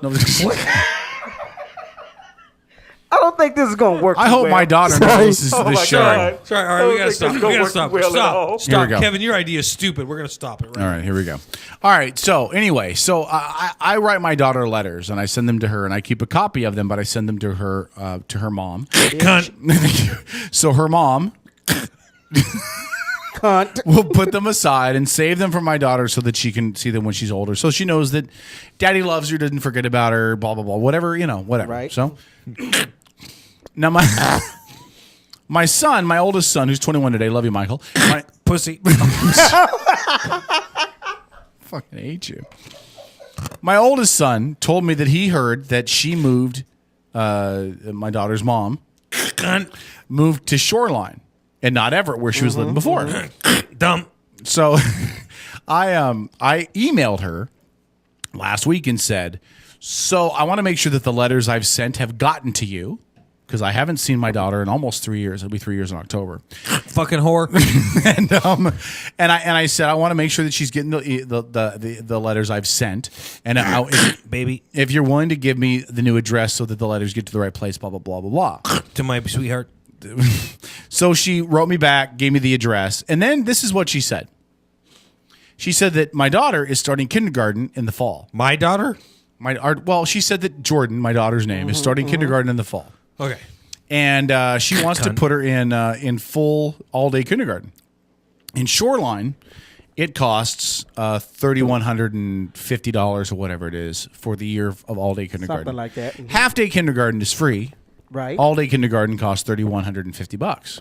I don't think this is going to work. I too hope well. my daughter knows this show. Sorry, all right, we gotta stop. We gotta stop. Here we Stop, go. Kevin. Your idea is stupid. We're gonna stop it. Right. All right, here we go. All right, so anyway, I write my daughter letters and I send them to her, and I keep a copy of them, but I send them to her mom. Cunt. So her mom Cunt. will put them aside and save them for my daughter so that she can see them when she's older. So she knows that daddy loves her, doesn't forget about her, blah, blah, blah, whatever, whatever. Right. So now my son, my oldest son, who's 21 today, love you, Michael. Pussy. Fucking hate you. My oldest son told me that he heard that she moved, my daughter's mom, Cunt. moved to Shoreline and not Everett, where she was living before. Dumb. So I emailed her last week and said, so I want to make sure that the letters I've sent have gotten to you, because I haven't seen my daughter in almost 3 years. It'll be 3 years in October. Fucking whore. and I said I want to make sure that she's getting the letters I've sent, and Baby. if you're willing to give me the new address so that the letters get to the right place, blah blah blah blah blah. To my sweetheart. So she wrote me back, gave me the address, and then this is what she said. She said that my daughter is starting kindergarten in the fall. My daughter? She said that Jordan, my daughter's name, is starting kindergarten in the fall. Okay. And she wants to put her in full all-day kindergarten. In Shoreline, it costs $3,150 or whatever it is for the year of all-day kindergarten. Something like that. Mhm. Half-day kindergarten is free. Right. All-day kindergarten costs $3,150.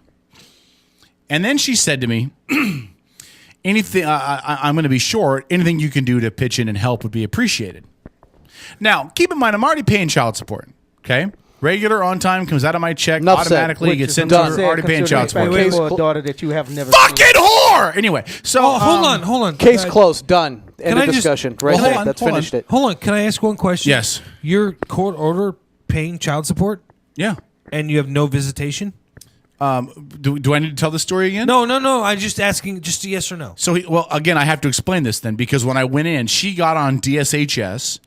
And then she said to me, anything, I'm going to be short, anything you can do to pitch in and help would be appreciated. Now, keep in mind, I'm already paying child support, okay? Regular on time comes out of my check Enough said. automatically. Which Gets is sent to done. her, already paying child support. Way Case for a cl- daughter that you have never Fucking seen. whore! Anyway, so Oh, hold on. Case closed. Done. End I of just- discussion. Well, Right hold there. on, That's hold on. finished it. Hold on. Can I ask one question? Yes. Your court order paying child support Yeah. and you have no visitation? Do I need to tell the story again? No. I'm just asking just a yes or no. So, again, I have to explain this then, because when I went in, she got on DSHS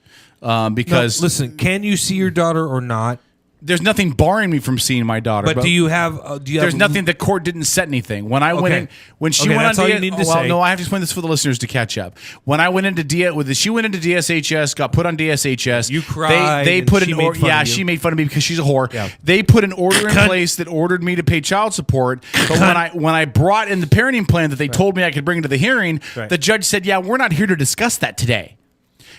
because No, listen, can you see your daughter or not? there's nothing barring me from seeing my daughter. But do you have? There's nothing. The court didn't set anything. When I went Okay. in, when she Okay, went that's on all you need to say. no, I have to explain this for the listeners to catch up. When I went into she went into DSHS, got put on DSHS. You cried They and put she an made order. fun Yeah, of you. she made fun of me because she's a whore. Yeah. They put an order in Cunt. place that ordered me to pay child support. But when I brought in the parenting plan that they told me I could bring to the hearing, Right. the judge said, "Yeah, we're not here to discuss that today."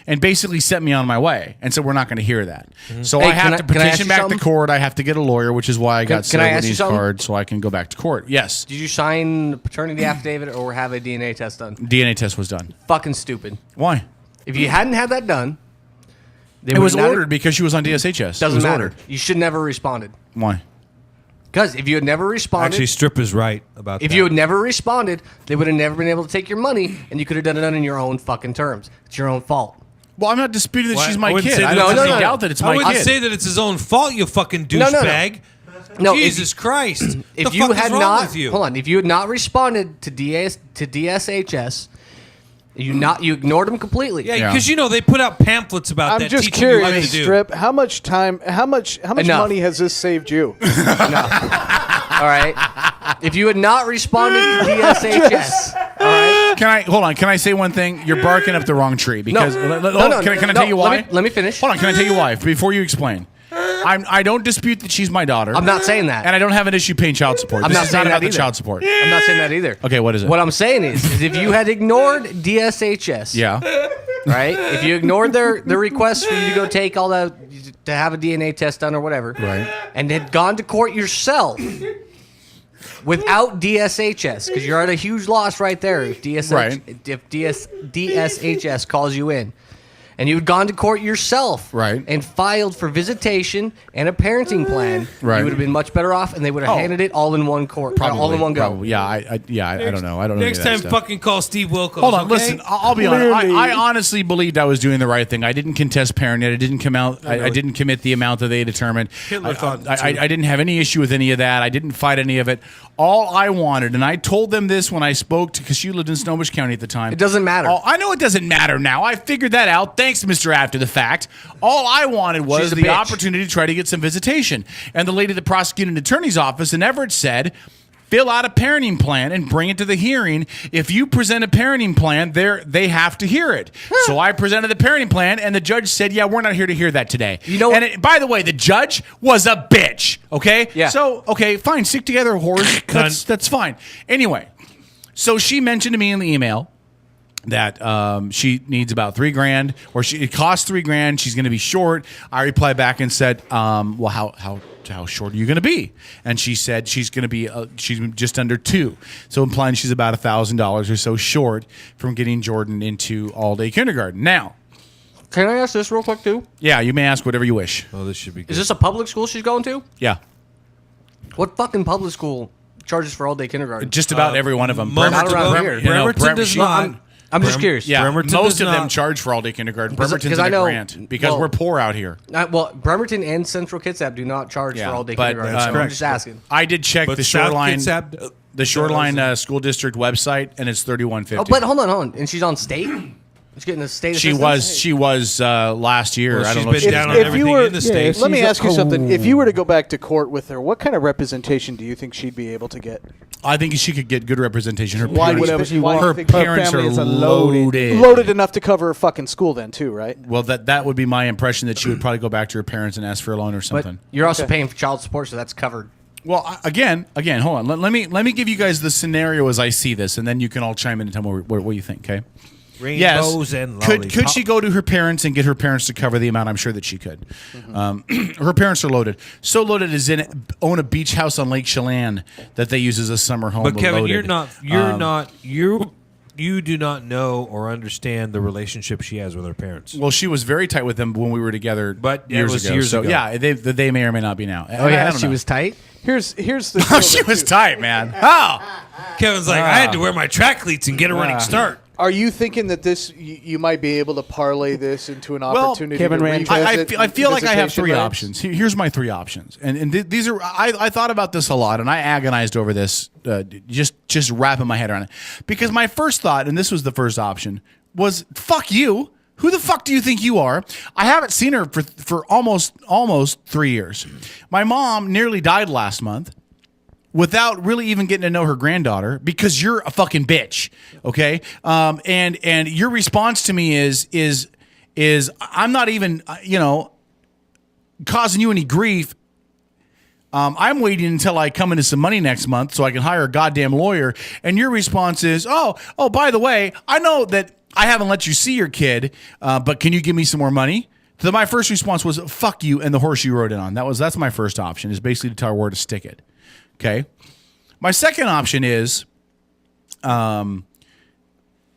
and basically sent me on my way and said we're not going to hear that. So Hey, I have to can I ask petition you back something? the court. I have to get a lawyer, which is why I got can I ask you Civil something? card so I can go back to court. Yes, Did you sign a paternity affidavit or have a DNA test done? DNA test was done. Fucking stupid. Why? If you hadn't had that done, they It would was not have- ordered because she was on DSHS. It Doesn't was matter. ordered. You should never responded. Why? Because if you had never responded, Actually, Strip is right about if that. you had never responded, they would have never been able to take your money, and you could have done it in your own fucking terms. It's your own fault. Well, I'm not disputing that Well, she's I my wouldn't kid. say I that don't it's have his any own- doubt that it's I my wouldn't kid. say that it's his own fault, you fucking No, no, no. douchebag. No, Jesus Christ. If the you fuck had is wrong not, with you? hold on, if you had not responded to DSHS, you ignored them completely. Yeah, because they put out pamphlets about I'm that just teaching you what to curious, do. Strip. How much Enough. money has this saved you? All right. If you had not responded to DSHS, all right. Can I say one thing? You're barking up the wrong tree because can I tell you why? Let me finish. Hold on, can I tell you why before you explain? I don't dispute that she's my daughter. I'm not saying that. and I don't have an issue paying child support. I'm This not is saying not about that the either. child support. I'm not saying that either. Okay, what is it? What I'm saying is if you had ignored DSHS, Yeah. right? If you ignored their request for you to go take all that to have a DNA test done or whatever, Right. and had gone to court yourself without DSHS, because you're at a huge loss right there if Right. DSHS calls you in. And you had gone to court yourself, Right. and filed for visitation and a parenting plan, Right. you would have been much better off, and they would have Oh. handed it all in one court, all in one go. Probably. Yeah, I don't know. I don't know. Next any time, of that stuff. fucking call Steve Wilkos. Hold on, okay? listen. I'll be honest. Clearly. I honestly believed I was doing the right thing. I didn't contest parenting. I didn't come out. I really. didn't commit the amount that they determined. Hitler thought I too. didn't have any issue with any of that. I didn't fight any of it. All I wanted, and I told them this when I spoke to, because you lived in Snohomish County at the time. It doesn't matter. I know it doesn't matter now. I figured that out. Thanks, Mr. After the Fact. All I wanted was She's a the bitch. opportunity to try to get some visitation. And the lady at the prosecuting attorney's office in Everett said, fill out a parenting plan and bring it to the hearing. If you present a parenting plan, they have to hear it. So I presented the parenting plan, and the judge said, yeah, we're not here to hear that today. You know and what- by the way, the judge was a bitch, okay? Yeah. So, okay, fine, stick together, whores. That's fine. Anyway, so she mentioned to me in the email that she needs about $3,000, or it costs $3,000. She's going to be short. I replied back and said, "Well, how short are you going to be?" And she said she's going to be she's just under $2,000, so implying she's about $1,000 or so short from getting Jordan into all-day kindergarten. Now, Can I ask this real quick too? yeah, you may ask whatever you wish. Oh, this should be good. Is this a public school she's going to? Yeah, What fucking public school charges for all day kindergarten? just about every one of them. Not around here. Bremerton does not. I'm just curious. Yeah, Bremerton most does of them not. charge for all-day kindergarten. 'Cause Bremerton's I in a know- grant because well- we're poor out here. Well, Bremerton and Central Kitsap do not charge Yeah, for all day but, kindergarten. that's so I'm correct. just asking. I did check But the South Shoreline, Kitsap, the Shoreline School District website, and it's $31.50. Oh, but hold on. And she's on state? She's getting a state She assistance? was last year. Well, I don't she's know. been if she's down on now. everything in the state. Let me she's a- ask you something. If you were to go back to court with her, what kind of representation do you think she'd be able to get? I think she could get good representation. Her Why parents, whatever she her wants. Her parents are family is loaded. loaded. Loaded enough to cover her fucking school, then too, right? Well, that would be my impression, that she would probably go back to her parents and ask for a loan or But something. you're also Okay. paying for child support, so that's covered. Well, again, hold on. Let me give you guys the scenario as I see this, and then you can all chime in and tell me what you think. Okay. Rainbows and Could she go to her parents and get her parents to cover the amount? I'm sure that she could. Her parents are loaded. So loaded as in own a beach house on Lake Chelan that they use as a summer home. But Kevin, loaded. you do not know or understand the relationship she has with her parents. Well, she was very tight with them when we were together, But it years was ago. years so ago. yeah, they may or may not be now. Oh, yeah? She was tight? Here's the Oh, deal she that was you- tight, man. Oh, Kevin's like, I had to wear my track cleats and get a running start. Are you thinking that you might be able to parlay this into an Well, opportunity Kevin to Rand- I feel like I have visitation three rights? options. Here's my three options, and these are I thought about this a lot, and I agonized over this, just wrapping my head around it, because my first thought, and this was the first option, was fuck you. Who the fuck do you think you are? I haven't seen her for almost 3 years. My mom nearly died last month without really even getting to know her granddaughter, because you're a fucking bitch, okay? And your response to me is I'm not even causing you any grief. I'm waiting until I come into some money next month so I can hire a goddamn lawyer. And your response is, oh, by the way, I know that I haven't let you see your kid, but can you give me some more money? So my first response was, fuck you, and the horse you rode in on. That's my first option, is basically to tell her where to stick it. Okay? My second option is,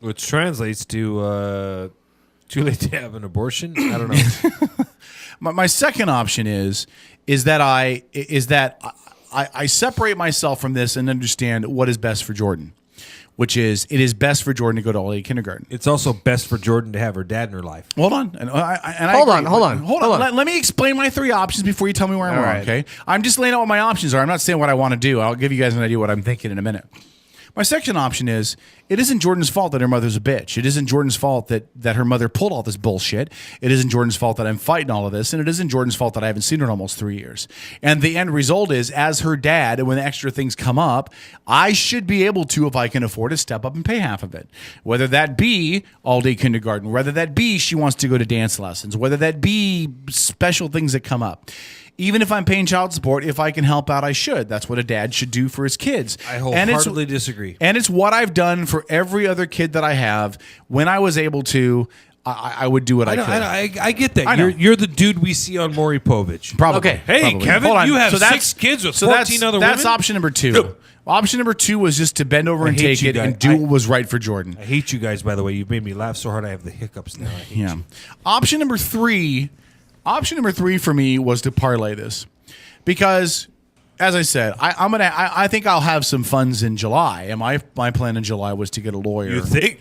Which translates to too late to have an abortion. I don't know. my second option is that I separate myself from this and understand what is best for Jordan, which is it is best for Jordan to go to all-day kindergarten. It's also best for Jordan to have her dad in her life. Hold on. Hold on. Let me explain my three options before you tell me where I'm All wrong, right. okay? I'm just laying out what my options are. I'm not saying what I want to do. I'll give you guys an idea what I'm thinking in a minute. My second option is it isn't Jordan's fault that her mother's a bitch. It isn't Jordan's fault that her mother pulled all this bullshit. It isn't Jordan's fault that I'm fighting all of this. And it isn't Jordan's fault that I haven't seen her in almost 3 years. And the end result is, as her dad, and when the extra things come up, I should be able to, if I can afford it, step up and pay half of it. Whether that be all-day kindergarten, whether that be she wants to go to dance lessons, whether that be special things that come up. Even if I'm paying child support, if I can help out, I should. That's what a dad should do for his kids. I wholeheartedly disagree. And it's what I've done for every other kid that I have. When I was able to, I would do what I could. I get that. I know. You're the dude we see on Maury Povich. Probably. Okay. Hey, Probably. Kevin, Hold on. you have that's- 6 kids with 14 other women? That's option number 2. Option number 2 was just to bend over and hate take you it guys. and do what was right for Jordan. I hate you guys, by the way. You've made me laugh so hard I have the hiccups now. I hate Yeah. you. Option number three for me was to parlay this, because, as I said, I think I'll have some funds in July, and my plan in July was to get a lawyer. You think?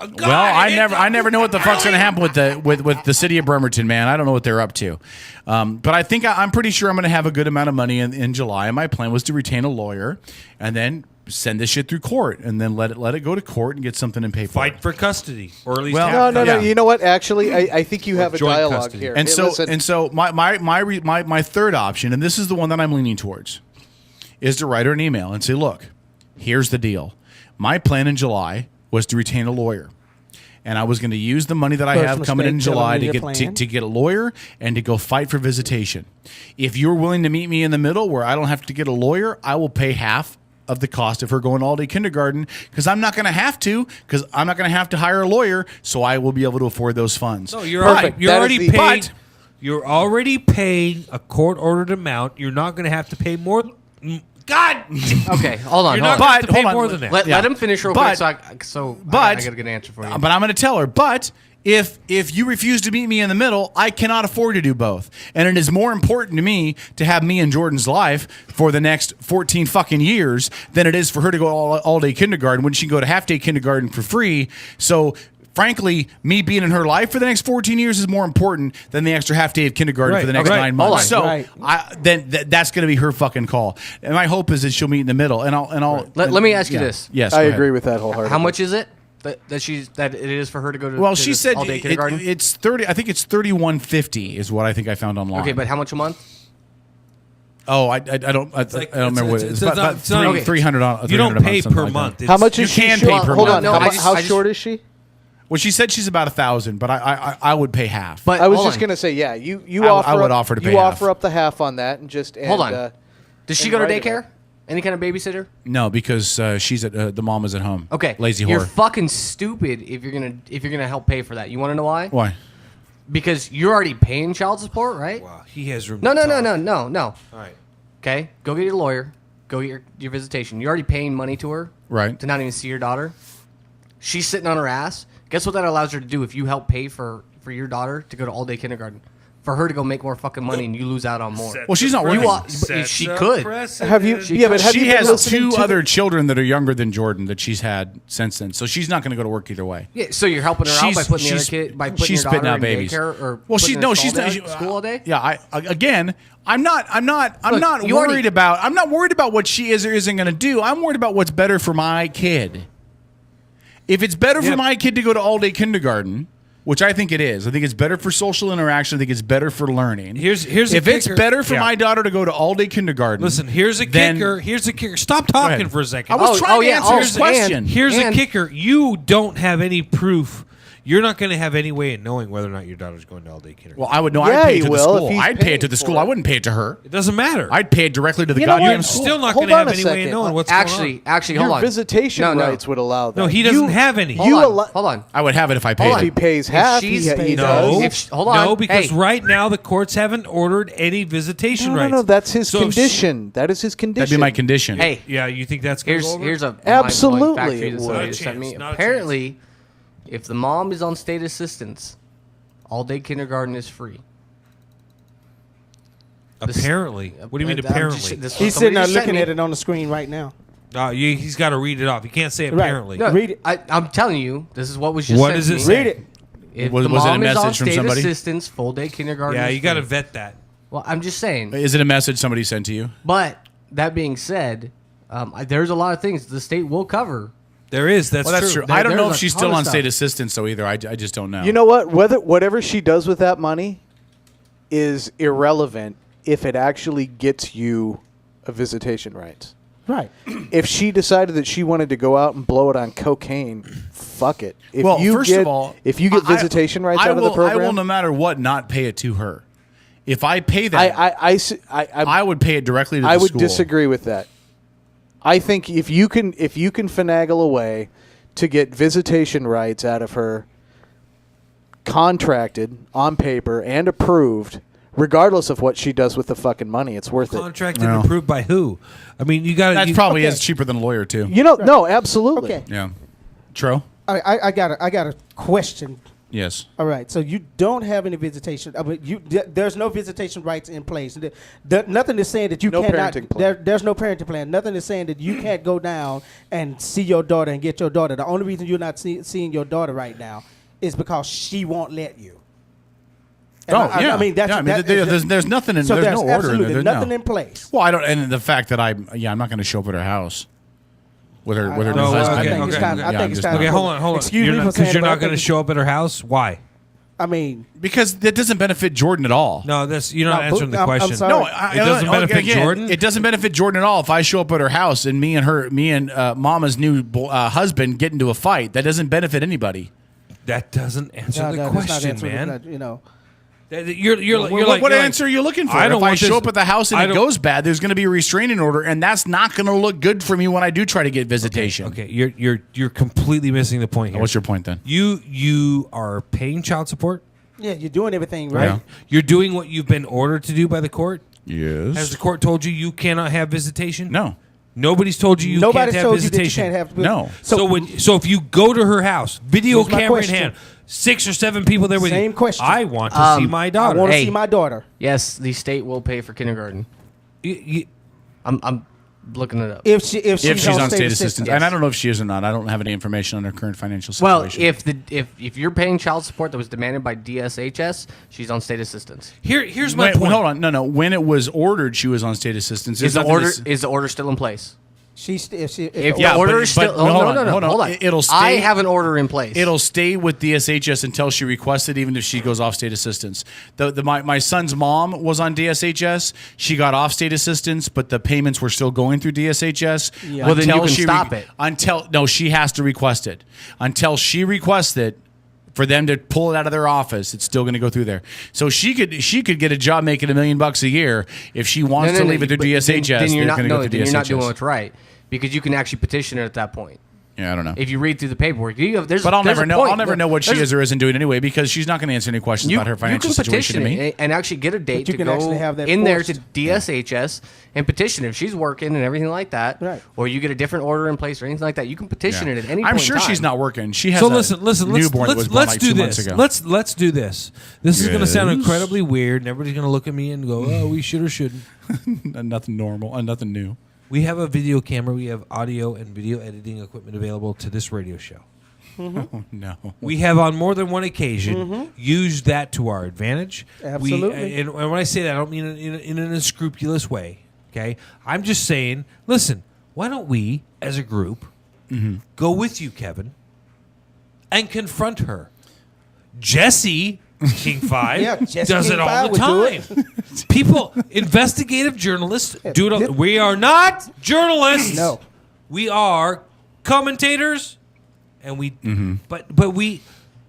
Oh, God, Well, I never know what the fuck's going to happen with the city of Bremerton, man. I don't know what they're up to, but I think I'm pretty sure I'm going to have a good amount of money in July. And my plan was to retain a lawyer, and then send this shit through court, and then let it go to court and get something in paper. Fight for custody, or at least Well, half No. Yeah. You know what? Actually, I think you have a joint dialogue custody. here. And Hey, so listen. my third option, and this is the one that I'm leaning towards, is to write her an email and say, look, here's the deal. My plan in July was to retain a lawyer. And I was going to use the money that I First have coming in mistake, July telling me to your get plan. to get a lawyer and to go fight for visitation. If you're willing to meet me in the middle where I don't have to get a lawyer, I will pay half of the cost of her going all-day kindergarten, because I'm not going to have to hire a lawyer, so I will be able to afford those funds. No, you're Perfect. you're That is already the- paying. But- You're already paying a court-ordered amount. You're not going to have to pay more. God. Okay, hold on. You're hold not on. going to have to But- pay hold on. more than that. Let him finish real But- quick. but I got a good answer for you. But I'm going to tell her. But if you refuse to meet me in the middle, I cannot afford to do both. And it is more important to me to have me in Jordan's life for the next 14 fucking years than it is for her to go all day kindergarten when she can go to half day kindergarten for free. So, frankly, me being in her life for the next 14 years is more important than the extra half day of kindergarten Right, for the next okay. 9 Hold months. on. So Right. then that's going to be her fucking call. And my hope is that she'll meet in the middle. And I'll Let me ask you yeah. this. Yes, I go ahead. agree with that wholeheartedly. How much is it that it is for her to go to? Well, to she this said all-day kindergarten. it's 30. I think it's 31.50 is what I think I found online. Okay, but how much a month? Oh, I don't remember what it is. About it's not- $300. You don't $300 pay something per like month. that. It's- How much You is she can short? pay per Hold month. on. No, how I just- short is she? Well, she said she's about 1,000, but I would pay half. But I was hold just on. gonna say, yeah. You I would offer to pay you half. offer up the half on that and just Hold on. Does she and go to write it daycare? Any kind of babysitter? No, because she's at the mom is at home. Okay, lazy You're whore. fucking stupid if you're gonna help pay for that. You want to know why? Why? Because you're already paying child support, right? Wow, he has room. No, to no, no, talk. no, no, no. All right. Okay, go get your lawyer. Go get your visitation. You're already paying money to her, Right. To not even see your daughter. She's sitting on her ass. Guess what that allows her to do if you help pay for your daughter to go to all day kindergarten? For her to go make more fucking money and you lose out on more. Well, she's not working. You are- but she could. Have you? Yeah, but have She you been has listening two to other children that are younger than Jordan that she's had since then, so she's not going to go to work either way. Yeah, so you're helping her out by putting the other kid by putting she's your daughter spitting out in babies. daycare or Well, putting she her no, in she's school not. day- school all day. Yeah, again, I'm not Look, you worried already- about. I'm not worried about what she is or isn't going to do. I'm worried about what's better for my kid. If it's better for Yep. my kid to go to all day kindergarten, which I think it is, I think it's better for social interaction. I think it's better for learning. Here's if the it's kicker. better for Yeah. my daughter to go to all day kindergarten. Listen, here's a then- kicker. Here's a kicker. Stop talking ahead. for a second. I was trying to answer his and- question. Here's a And- kicker. You don't have any proof. You're not going to have any way of knowing whether or not your daughter's going to all-day kindergarten. Well, I would know. Yeah, I'd pay it you to the will, if school. he's I'd pay it to paying the school. for I it. wouldn't pay it to her. It doesn't matter. I'd pay it directly to the You know goddamn what? school. Still not Hold going to have on a any way of second. knowing what's Actually, going on. hold Your on. visitation No, no. rights would allow that. No, he doesn't have any. Hold You on. allow- Hold on. I would have it if I Hold paid on. If he it. pays half, she's- he No, does. Hold on. no, because Hey. right now the courts haven't ordered any visitation No, rights. no, that's his So if she- condition. That is his condition. That'd be my condition. Hey, yeah, you think that's going to go over? here's a Absolutely mind-blowing fact for you it that would. somebody Not a just sent me. chance, not a Apparently, if the mom is on state assistance, all-day kindergarten is free. Apparently. What do you mean I'm apparently? just- this- He's somebody sitting there just sent looking me. at it on the screen right now. He's got to read it off. You can't say Right. apparently. No. Read it. I'm telling you, this is what was just What sent does to it me. say? Read it. If Was- the was it a mom is on message from state somebody? assistance, full-day kindergarten Yeah, is you got to free. vet that. Well, I'm just saying. Is it a message somebody sent to you? But that being said, there's a lot of things the state will cover. There is. That's, Well, that's true. There- I don't know there's if a she's ton still of on stuff. state assistance, though, either. I just don't know. You know what? Whatever she does with that money is irrelevant if it actually gets you a visitation rights. Right. If she decided that she wanted to go out and blow it on cocaine, fuck it. If well, you first get, of all, if you get I- visitation rights I out of the will- I will, program, no matter what, not pay it to her. If I pay that, I would pay it directly to the I would school. disagree with that. I think if you can finagle a way to get visitation rights out of her, contracted on paper and approved, regardless of what she does with the fucking money, it's worth it. contracted No. and approved by who? I mean, you got That to. probably okay. is cheaper than a lawyer too. You know, no, absolutely. Okay. Yeah. Tro? I got a question. Yes. All right, so you don't have any visitation. I mean, there's no visitation rights in place. Nothing is saying that you No cannot. parenting plan. There's no parenting plan. Nothing is saying that you can't go down and see your daughter and get your daughter. The only reason you're not seeing your daughter right now is because she won't let you. And yeah. I mean, that's Yeah, I mean, that- there's nothing in so there's there's no order in absolutely there. nothing no. in place. Well, I don't, and the fact that I'm not going to show up at her house with her new No, husband. okay, I think it's okay. time. I Yeah, think I'm it's just time. Okay, hold on. Excuse me for Because saying you're it, but not I going to think- show up at her house. Why? I mean, because that doesn't benefit Jordan at all. No, you're not No, answering the I'm question. sorry. No, It doesn't benefit Jordan? It doesn't benefit Jordan at all. If I show up at her house and me and Mama's new husband get into a fight, that doesn't benefit anybody. That doesn't answer no, the that's not question, answering man. the- you know. You're What like, answer are you looking for? I don't If I want show this- up at the house and I it don't- goes bad, there's going to be a restraining order, and that's not going to look good for me when I do try to get visitation. Okay, you're completely missing the point here. What's your point then? You are paying child support. Yeah, you're doing everything right. Yeah. You're doing what you've been ordered to do by the court. Yes. Has the court told you cannot have visitation? No. Nobody's told you Nobody's can't have told you that you visitation. can't have. No. So if you go to her house, video Here's my camera in question. hand, 6 or 7 people there with you. Same question. I want to see my I daughter. want to Hey. see my daughter. Yes, the state will pay for kindergarten. You- I'm looking it up. If she's If she's on state assistance. assistance, and I don't know if she is or not. I don't have any information on her current financial Well, situation. if you're paying child support that was demanded by DSHS, she's on state assistance. here's my Wait, point. hold on, no. When it was ordered, she was on state assistance. Is There's the nothing order to s- is the order still in place? If If Yeah, the order but- is still but- no, hold on, no, hold on. hold on. It'll stay- I have an order in place. It'll stay with DSHS until she requests it, even if she goes off state assistance. My son's mom was on DSHS. She got off state assistance, but the payments were still going through DSHS. Yeah. Well, then you until can she stop it. No, she has to request it. Until she requests it, for them to pull it out of their office, it's still going to go through there. So she could get a job making $1 million a year if she wants to leave it through but DSHS. Then you're they're not going to go no, through then you're not DSHS. doing what's right because you can actually petition it at that point. Yeah, I don't know. If you read through the paperwork, But I'll there's never a know. point. I'll never know what she There's- is or isn't doing anyway because she's not going to answer any questions about her financial you can situation to petition me. it and actually get a date you to can go actually have that in there to forced. DSHS and petition if she's working and everything like that. Right. Or you get a different order in place or anything like that. You can petition it at any point. I'm sure in she's time. not working. She has So a listen. newborn that was born like 2 months this. ago. Let's do this. This is going to sound Yes. incredibly weird, and everybody's going to look at me and go, "Oh, we should or shouldn't." Nothing normal and nothing new. We have a video camera. We have audio and video editing equipment available to this radio show. Oh, no. We have on more than one occasion used that to our advantage. Absolutely. And when I say that, I don't mean it in an unscrupulous way. Okay, I'm just saying. Listen, why don't we, as a group, go with you, Kevin, and confront her? Jesse King 5 Yeah, Jesse does King it all 5 the would time. do People, investigative journalists do it. We are not journalists. No. we are commentators, and we. But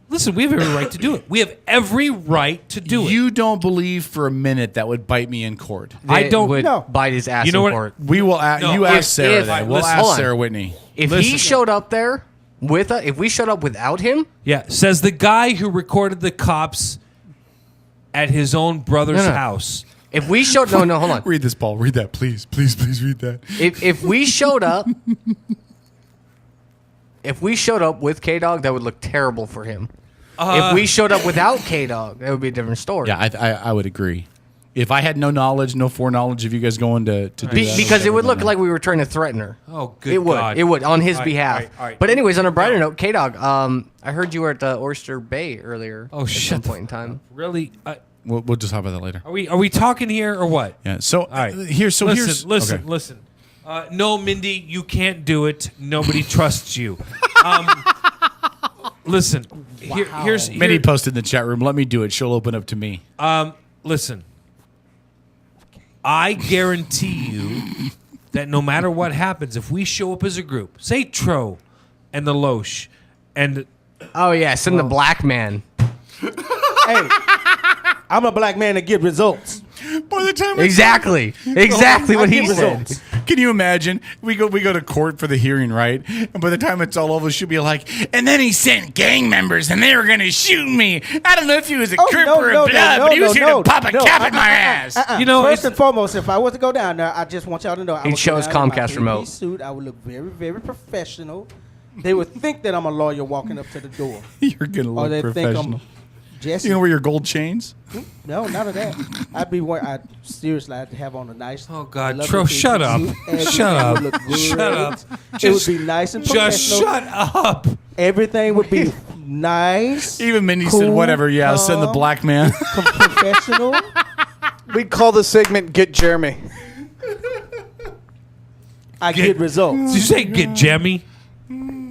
Listen, we have every right to do it. We have every right to do it. You don't believe for a minute that would bite me in court. I don't- would No. bite his ass You know in what? court. We will. You If- ask Sarah. if- Then. We'll listen, ask hold on. Sarah Whitney. If he showed up there if we showed up without him, Yeah, says the guy who recorded the cops at his own brother's No. house. if we showed hold on. Read this, Paul. Read that, please. Please read that. If we showed up, with K Dog, that would look terrible for him. If we showed up without K Dog, that would be a different story. Yeah, I would agree. If I had no knowledge, no foreknowledge of you guys going to do that, Because it would look like we were trying to threaten her. Oh, good It would. God. It would on his All right, behalf. all right, all right. But anyways, on a brighter note, K Dog, I heard you were at the Oyster Bay earlier. Oh, at shut some the point in time. Really? We'll just talk about that later. Are we talking here or what? Yeah. So All right. here's listen. okay. Listen. No, Mindy, you can't do it. Nobody trusts you. Listen. Here's Minnie posted in the chat room. Let me do it. She'll open up to me. Listen. I guarantee you that no matter what happens, if we show up as a group, say Tro and the Loesch, and Oh yeah, send the black man. Hey, I'm a black man to get results. By the time Exactly what he get said. results. Can you imagine? We go to court for the hearing, right? And by the time it's all over, she'll be like, and then he sent gang members, and they were going to shoot me. I don't know if he was a crip or a blood, but he was here to pop a cap in my ass. You know, first it's- and foremost, if I was to go down there, I just want y'all to know I He'd would show go his down in my Comcast remote. three-piece Suit. I would look very, very professional. They would think that I'm a lawyer walking up to the door, You're going to or look they think professional. I'm Jesse. You know where your gold chains? No, none of that. I'd be wearing. I'd seriously. I'd have on a nice. Oh, God, lovely Tro, shut up. suit. Everything Shut up. would look Shut great. up. It would be nice and professional. just shut up. Everything would be nice. Even Mindy Cool, said, whatever, yeah, send the calm. black man. Professional. We'd call the segment "Get Jeremy." I get results. Did you say get Jemmy?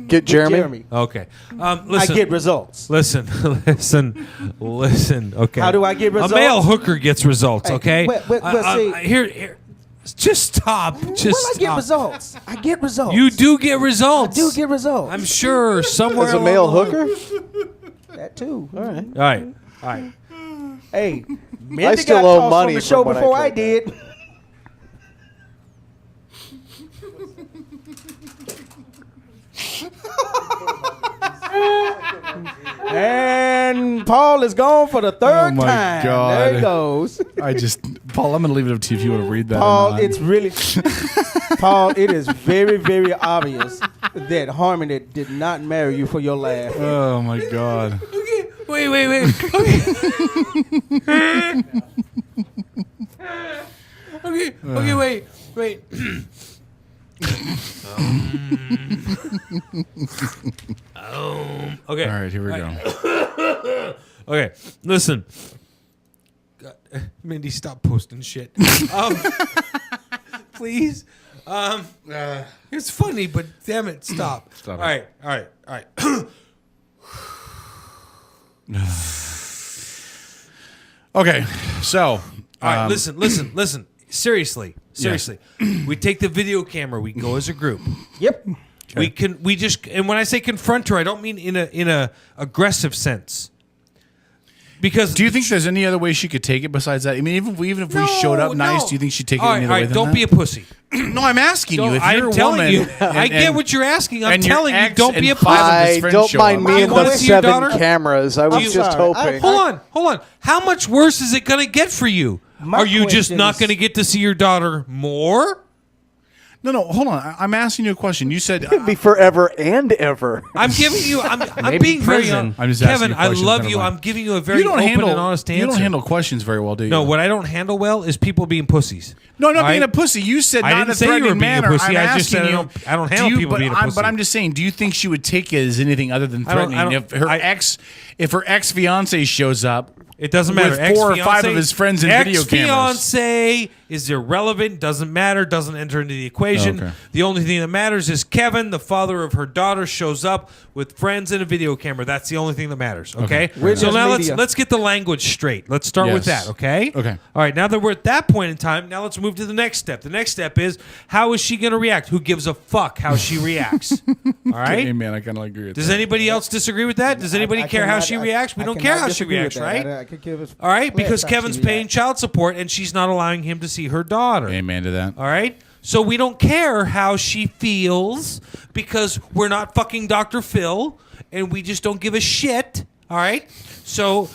Get Jeremy. Okay. I Listen. get results. Listen. Okay. How do I get results? A male hooker gets results. Hey, Okay. see- Here. Just stop. Just Well, I get stop. results. I get results. You do get results. I do get results. I'm sure somewhere. As a along male the line- hooker, that too. All right. All right. All right. Hey, Mindy still got owe tossed money from the from show when I before I tried that. did. And Paul is gone for the third Oh my time. God. There he goes. Paul, I'm going to leave it up to you if you want to read that. Paul, it's really Paul, it is very, very obvious that Harmony did not marry you for your laugh. Oh, my God. Okay. Wait. Okay. Wait. Okay. All right, here we go. Okay, listen. God, Mindy, stop posting shit. Please. It's funny, but damn it, stop. Stop All it. right. Okay, so. All right, listen. Seriously. We take the video camera. We go as a group. Yep. We just, and when I say confront her, I don't mean in a aggressive sense. Because Do you think there's any other way she could take it besides that? I mean, even if we showed up nice, do you think she'd take it all any right, other way than don't that? be a pussy. No, I'm asking you. If I'm you're a telling woman, you. I get what you're asking. I'm and your telling you, ex don't be and a pussy. five of his I friends don't show mind up. me I and wanna the see your 7 daughter. cameras. I was I'm just sorry. hoping. Hold on. How much worse is it going to get for you? My Are you just question not is- going to get to see your daughter more? No, hold on. I'm asking you a question. You said It'd be forever and ever. I'm giving you. I'm Maybe being very prison. honest. I'm just asking Kevin, you I questions, love never you. mind. I'm giving you a very you don't open handle and honest answer. You don't handle questions very well, do you? No, what I don't handle well is people being pussies. No, not All being right? a pussy. You said I not in a didn't say you were threatening being a manner. pussy. I'm I just asking said you. I don't handle do you- people but being a I'm- pussy. But I'm just saying. Do you think she would take it as anything other than I don't- threatening? I don't- If her I- ex fiance shows up, It doesn't matter. With 4 or 5 of his friends in video cameras. Ex-fiance is irrelevant. Doesn't matter. Doesn't enter into the equation. Okay. The only thing that matters is Kevin, the father of her daughter, shows up with friends and a video camera. That's the only thing that matters. Okay. We're So just now media. let's get the language straight. Let's start with Yes. that. Okay. Okay. All right. Now that we're at that point in time, now let's move to the next step. The next step is how is she going to react? Who gives a fuck how she reacts? All right. Hey, man, I kind of agree with Does that. anybody else disagree with that? Does anybody I care how cannot- she I- reacts? We I don't care cannot how she disagree with reacts, that. right? I could give us All right, because less how Kevin's she paying reacts. child support and she's not allowing him to see her daughter. Amen to that. All right? So we don't care how she feels because we're not fucking Dr. Phil and we just don't give a shit. All right? So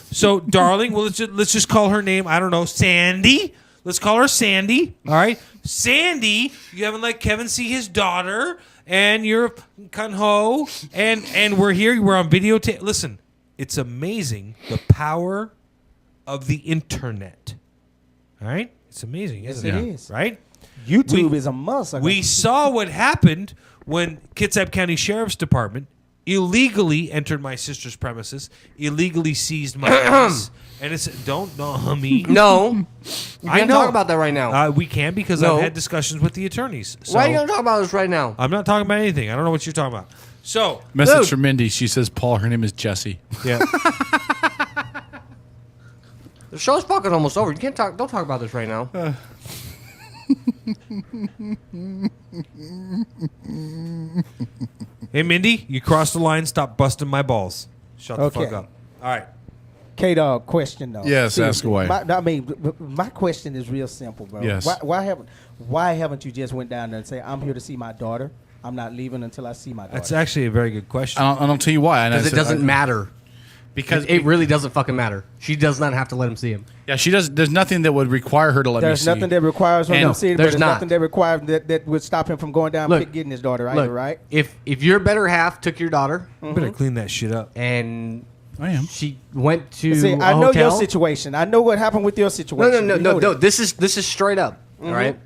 darling, well let's just call her name, I don't know, Sandy. Let's call her Sandy. All right? Sandy, you haven't let Kevin see his daughter and you're a cunt hoe and we're here, we're on videotape. Listen, it's amazing the power of the internet. All right? It's amazing, isn't Yes, it? it is. Right? YouTube We- is a must. We saw what happened when Kitsap County Sheriff's Department illegally entered my sister's premises, illegally seized my house, and it's don't know me. No, you I can't know. talk about that right now. We can because No. I've had discussions with the attorneys. So Why are you going to talk about this right now? I'm not talking about anything. I don't know what you're talking about. So Message Dude. from Mindy. She says, Paul, her name is Jessie. yeah, The show's fucking almost over. You can't talk. Don't talk about this right now. hey Mindy, you crossed the line. Stop busting my balls. Shut the fuck Okay. up. All right. K-Dog, question though. Yes, ask away. My question is real simple, bro. Yes. Why haven't you just went down there and say, I'm here to see my daughter. I'm not leaving until I see my daughter. That's actually a very good question. I'll tell you why. And I Because it said- doesn't matter. Because It really doesn't fucking matter. She does not have to let him see him. yeah, she does. There's nothing that would require her to let There's me see. nothing that requires him And to see it, but there's there's not. nothing that requires that would stop him from going down Look, and getting his daughter either, Look, right? if your better half took your daughter You better clean that shit up. and I am. she went to See, a I know your hotel, situation. I know what happened with your No, situation. no, We no, know no. that. This is straight up. All right.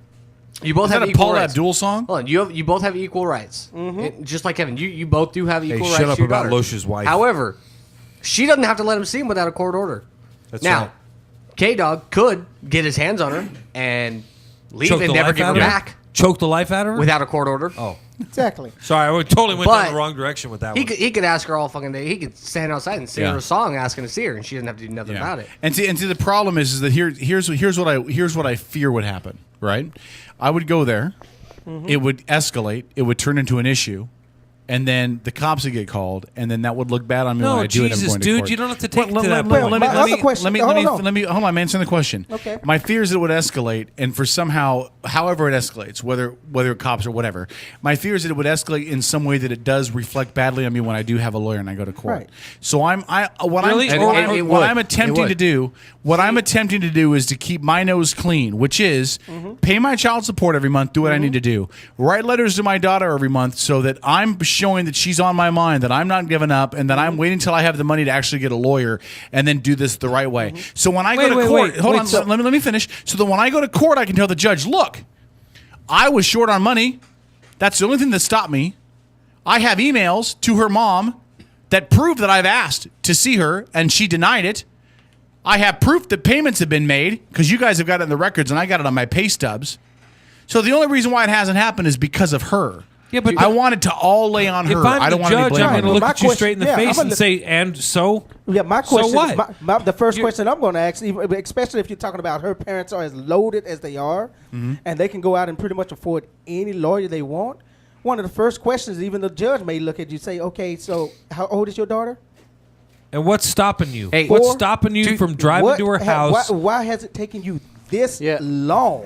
You both Is have that a equal Paul rights. Abdul song? Hold on, you both have equal rights. Just like Kevin, you both do have equal rights. shut up to your about daughter. Losh's wife. However, she doesn't have to let him see him without a court order. That's now, right. K Dog could get his hands on her and leave Choke and the never life give her out of her? back Choke the life out of her? without a court order. Oh. Exactly. Sorry, I totally went But down the wrong direction with that He one. he could ask her all fucking day. He could stand outside and sing Yeah. her a song asking to see her, and she doesn't have to do nothing about it. And see, the problem is that here's what I fear would happen. Right, I would go there, it would escalate, it would turn into an issue, and then the cops would get called, and then that would look bad on me No, when I do it. Jesus, going to dude, court. you don't have to take it to that Well, point. my other question- hold on. Hold on. I'm answering the question. Okay. My fear is it would escalate, and for however it escalates, whether cops or whatever, my fear is that it would escalate in some way that it does reflect badly on me when I do have a lawyer and I go to court. Right. So Really? And what it would. I'm attempting It to would. do, I'm attempting to do is to keep my nose clean, which is pay my child support every month, do what I need to do, write letters to my daughter every month, so that I'm showing that she's on my mind, that I'm not giving up, and that I'm waiting until I have the money to actually get a lawyer and then do this the right way. So when I go to court, hold on, let me finish. So that when I go to court, I can tell the judge, look, I was short on money. That's the only thing that stopped me. I have emails to her mom that prove that I've asked to see her and she denied it. I have proof that payments have been made because you guys have got it in the records and I got it on my pay stubs. So the only reason why it hasn't happened is because of her. Yeah, but I want it to all lay on her. If I'm I don't the want any judge, blame I'm on going to her. look My at you question- straight in the yeah, face I'm and gonna- say, and so? Yeah, my So question. what? The first You- question I'm going to ask, especially if you're talking about her parents are as loaded as they are, and they can go out and pretty much afford any lawyer they want. One of the first questions, even the judge may look at you and say, "Okay, so how old is your daughter?" And what's stopping you? Hey, what's Or- stopping you from driving What to her house? Why has it taken you this Yeah. long?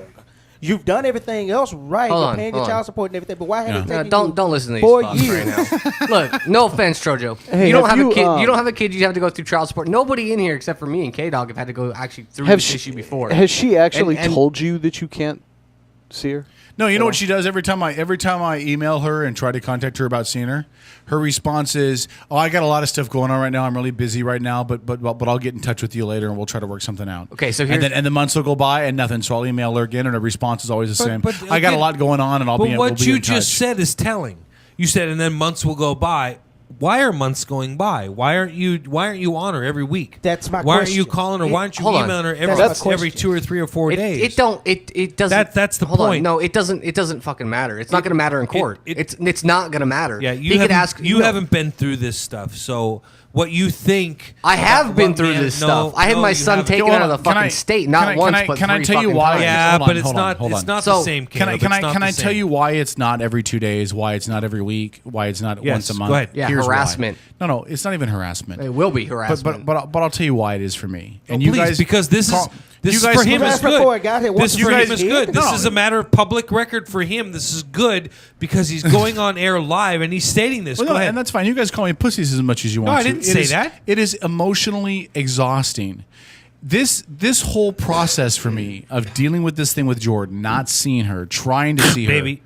You've done everything else right. Hold You're on, paying your hold on. child support and everything, but why has it No, taken you don't listen to these 4 fucks years? right now. Look, no offense, Trojo. Hey, you don't have have a you, kid. You don't have a kid. You have to go through child support. Nobody in here except for me and K Dog have had to go actually through Have this she, issue before. has she actually And- told you that you can't see her? No, you know what she does every time I email her and try to contact her about seeing her. Her response is, "Oh, I got a lot of stuff going on right now. I'm really busy right now, but I'll get in touch with you later and we'll try to work something out." Okay, so and then the months will go by and nothing. So I'll email her again and her response is always the same. but I got a again- lot going on and But we'll what be you in just touch. said is telling. You said, and then months will go by. why are months going by? Why aren't you on her every week? That's my Why aren't you question. calling her? Why aren't you Hold on. emailing her That's my every question. 2 or 3 or 4 days? It doesn't. That's the hold on. point. No, it doesn't. It doesn't fucking matter. It's not going to matter in court. it- It's not going to matter. Yeah, They you could haven't, ask. you no. haven't been through this stuff, so what you think? I have been what- through yeah, this no, stuff. I had no, my you son haven't. taken Hold out on. of the Can fucking I- state, not can I- once, can I- but can I three tell you fucking why- times. Yeah, Hold on, but it's hold on, not. hold It's on. not So, the same. Can I Caleb. It's not can the I tell same. you why it's not every 2 days? Why it's not every week? Why it's not Yes, once a go month? ahead. Yeah, Here's why. harassment. No, it's not even harassment. It will be harassment. But I'll tell you why it is for me. And Please, you guys, because this Carl, is you this guys for him look is at- Before I good. got here, This what for you him guys is good. did? This No. is a matter of public record for him. This is good because he's going on air live and he's stating this. Well, Go no, ahead. and that's fine. You guys call me pussies as much as you want. I to. didn't It say is- that. It is emotionally exhausting. This whole process for me of dealing with this thing with Jordan, not seeing her, trying to see her, Baby.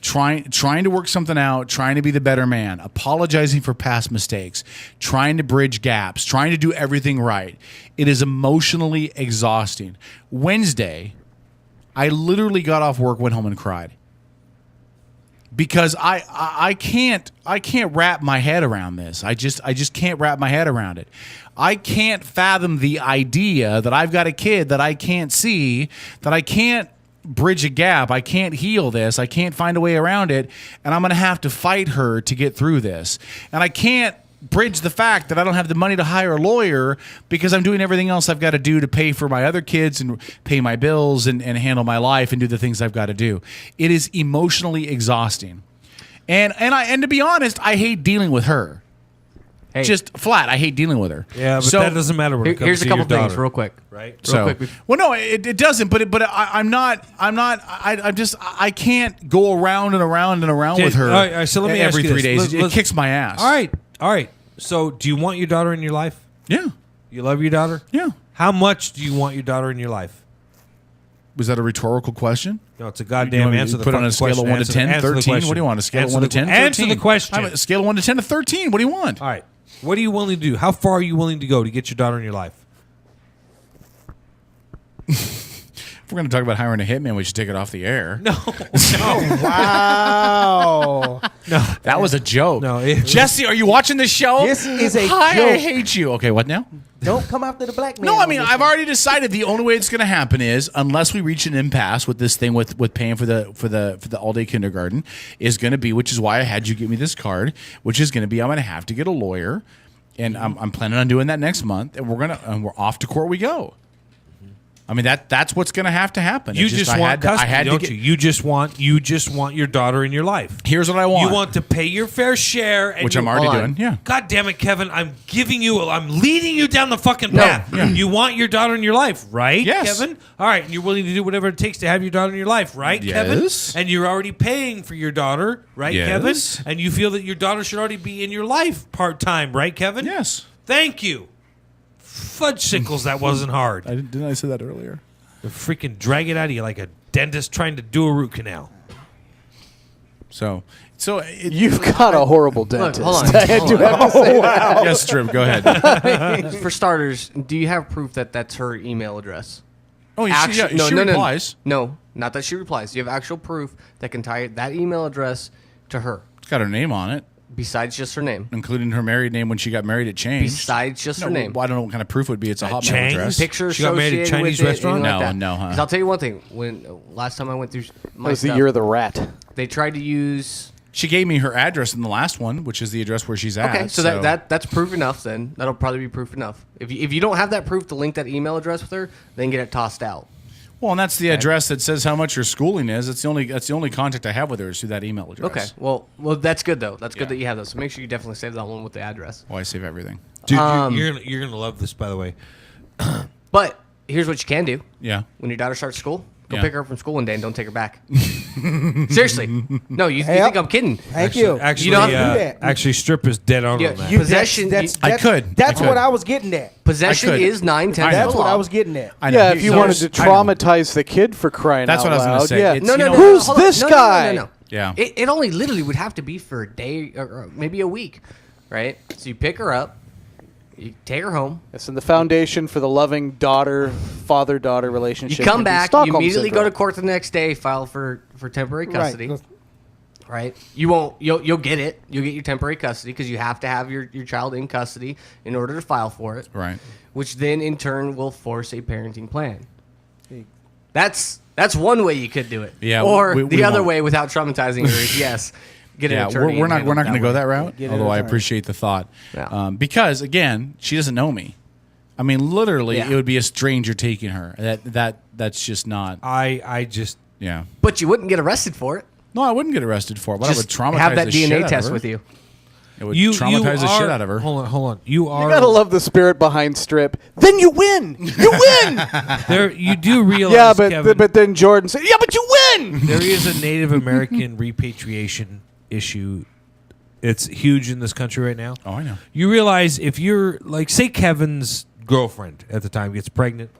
trying to work something out, trying to be the better man, apologizing for past mistakes, trying to bridge gaps, trying to do everything right. It is emotionally exhausting. Wednesday, I literally got off work, went home and cried. Because I can't wrap my head around this. I just can't wrap my head around it. I can't fathom the idea that I've got a kid that I can't see, that I can't bridge a gap. I can't heal this. I can't find a way around it, and I'm going to have to fight her to get through this. And I can't bridge the fact that I don't have the money to hire a lawyer because I'm doing everything else I've got to do to pay for my other kids and pay my bills and handle my life and do the things I've got to do. It is emotionally exhausting. And to be honest, I hate dealing with her. Hey. Just flat, I hate dealing with her. yeah, but So- that doesn't matter when it comes Here's to a couple your daughter, things, real quick. right? So, quick. well, no, it doesn't. But I can't go around and around and around with her. All right, so let me every ask you 3 this. days. Let's- It kicks my ass. All right. So, do you want your daughter in your life? Yeah. You love your daughter? Yeah. How much do you want your daughter in your life? Was that a rhetorical question? No, it's a You goddamn want me answer. to The put it on a fucking scale of question. 1 to Answer 10, the 13. What do question. you want? A scale of Answer 1 to the- 10, 13? Answer the question. I'm a scale of 1 to 10 to 13. What do you want? All right. What are you willing to do? How far are you willing to go to get your daughter in your life? If we're going to talk about hiring a hitman, we should take it off the air. No. Wow. That was a joke. No, it- Jesse, are you watching this show? This is a Hi, I joke. hate you. Okay, what now? Don't come after the black man. No, I on mean, this I've one. already decided the only way it's going to happen is unless we reach an impasse with this thing with paying for the all day kindergarten is going to be, which is why I had you give me this card, which is going to be I'm going to have to get a lawyer, and I'm planning on doing that next month, and we're off to court we go. I mean that's what's going to have to happen. You It's just I want had to- custody, I had to don't get- you? You just want your daughter in your life. Here's what I want. You want to pay your fair share, and which you- I'm already hold on. doing. Yeah. God damn it, Kevin! I'm leading you down the fucking No. path. Yeah. You want your daughter in your life, right, Yes. Kevin? All right, and you're willing to do whatever it takes to have your daughter in your life, right, Kevin? Yes. And you're already paying for your daughter, right, Yes. Kevin? And you feel that your daughter should already be in your life part time, right, Kevin? Yes. Thank you. Fudge sickles, that wasn't hard. Didn't I say that earlier? To freaking drag it out of you like a dentist trying to do a root canal. So You've got a horrible dentist. hold on. I do have to say that. yes, Trip, go ahead. For starters, do you have proof that that's her email address? Oh, Actu- she replies. No, not that she replies. You have actual proof that can tie that email address to her, It's got her name on it, besides just her name. including her married name when she got married. It changed. Besides just her No, name. well, I don't know what kind of proof it would be. It's a Hotmail Chang's? address. Picture She got married at a associated Chinese with it, restaurant? anything like No, that. no, huh? 'Cause I'll tell you one thing. When last time I went through That my was the stuff, year of the rat. they tried to use. She gave me her address in the last one, which is the address where she's at. Okay, so that's proof enough. Then that'll probably be proof enough. If you don't have that proof to link that email address with her, then get it tossed out. well, and that's the address that says how much her schooling is. That's the only contact I have with her is through that email address. Okay, well that's good though. That's Yeah. good that you have those. So make sure you definitely save that one with the address. Oh, I save everything. Dude, you're gonna love this, by the way. But here's what you can do. Yeah. When your daughter starts school, go Yeah. pick her up from school one day and don't take her back. Seriously. No, you Yep. think I'm kidding. Thank you. Actually, don't have to do that. actually, Strip is dead on Yeah, on that. you- Possession- I could. That's I could. what I was getting at. Possession I could. is 9/10 I know. of That's the what law. I was getting at. I know. Yeah, if you So- wanted to I know. traumatize the kid for crying That's out what I was gonna loud, say. yeah. It's- No, you no, know no, what? no, Who's hold on. this No, guy? No. Yeah. It only literally would have to be for a day or maybe a week, right? So you pick her up, you take her home, It's in the foundation for the loving father-daughter you relationship. come would be back, you Stockholm immediately go to syndrome. court the next day, file for temporary custody. Right. right? You'll get it. You'll get your temporary custody because you have to have your child in custody in order to file for it. Right. Which then in turn will force a parenting plan. That's one way you could do it. Yeah, Or we the other won't. way without traumatizing her is yes, get an Yeah, attorney. we're and not handle it going to go way. that route. Get an Although I attorney. appreciate the thought, Yeah. because again, she doesn't know me. I mean, literally, Yeah. it would be a stranger taking her. That's just not. I just Yeah. But you wouldn't get arrested for it. No, I wouldn't get arrested for it, but I would Just traumatize have that the shit out DNA of test her. with you. It would traumatize the shit out of her. Hold on. You are You gotta love the spirit behind Strip. Then you win. You win. there. You do realize, Yeah, Kevin, but then Jordan said, "Yeah, but you win." there is a Native American repatriation issue. It's huge in this country right now. Oh, I know. You realize if you're like, say, Kevin's girlfriend at the time gets pregnant,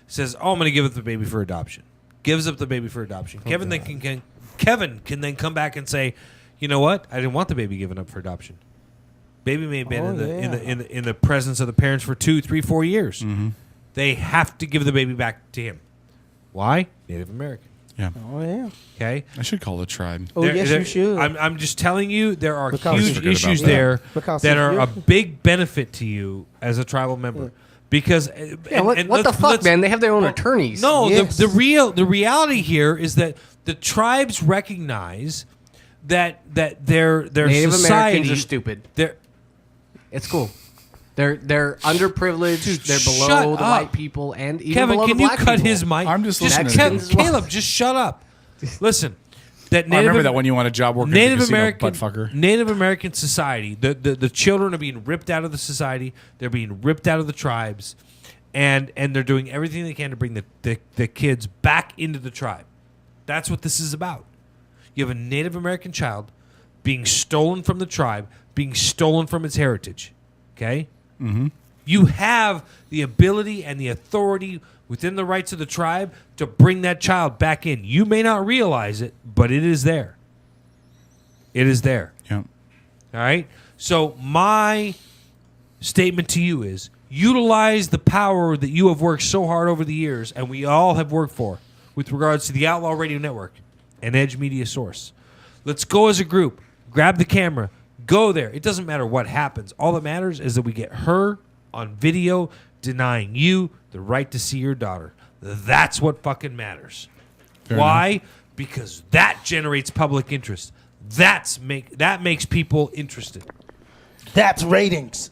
says, "Oh, I'm going to give up the baby for adoption." Gives up the baby for adoption. Kevin can then come back and say, "You know what? I didn't want the baby given up for adoption. Baby may have been in the presence of the parents for 2, 3, 4 years. They have to give the baby back to him. Why? Native American. Yeah. Oh yeah. Okay. I should call the tribe. Oh yes, you should. I'm just telling you, there are Because- huge Forget about issues that. there Because that if are you're- a big benefit to you as a tribal member. Because Yeah, what the fuck, man? They have their own attorneys. No, Yes. the reality here is that the tribes recognize that their Native society Americans are stupid. They're It's cool. They're underprivileged. Dude, they're shut below the up. white people and even Kevin, below can the you black cut people. his mic? I'm just listening to Mexicans as well. Caleb, just shut up. Listen, that I Native remember that when you want a job working Native at the casino, American butt fucker. Native American society, the children are being ripped out of the society. They're being ripped out of the tribes, and they're doing everything they can to bring the kids back into the tribe. That's what this is about. You have a Native American child being stolen from the tribe, being stolen from its heritage. Okay? Mm-hmm. You have the ability and the authority within the rights of the tribe to bring that child back in. You may not realize it, but it is there. It is there. Yeah. All right? So my statement to you is utilize the power that you have worked so hard over the years, and we all have worked for, with regards to the Outlaw Radio Network and Edge Media Source. Let's go as a group. Grab the camera. Go there. It doesn't matter what happens. All that matters is that we get her on video denying you the right to see your daughter. That's what fucking matters. Why? Because that generates public interest. That makes people interested. That's ratings.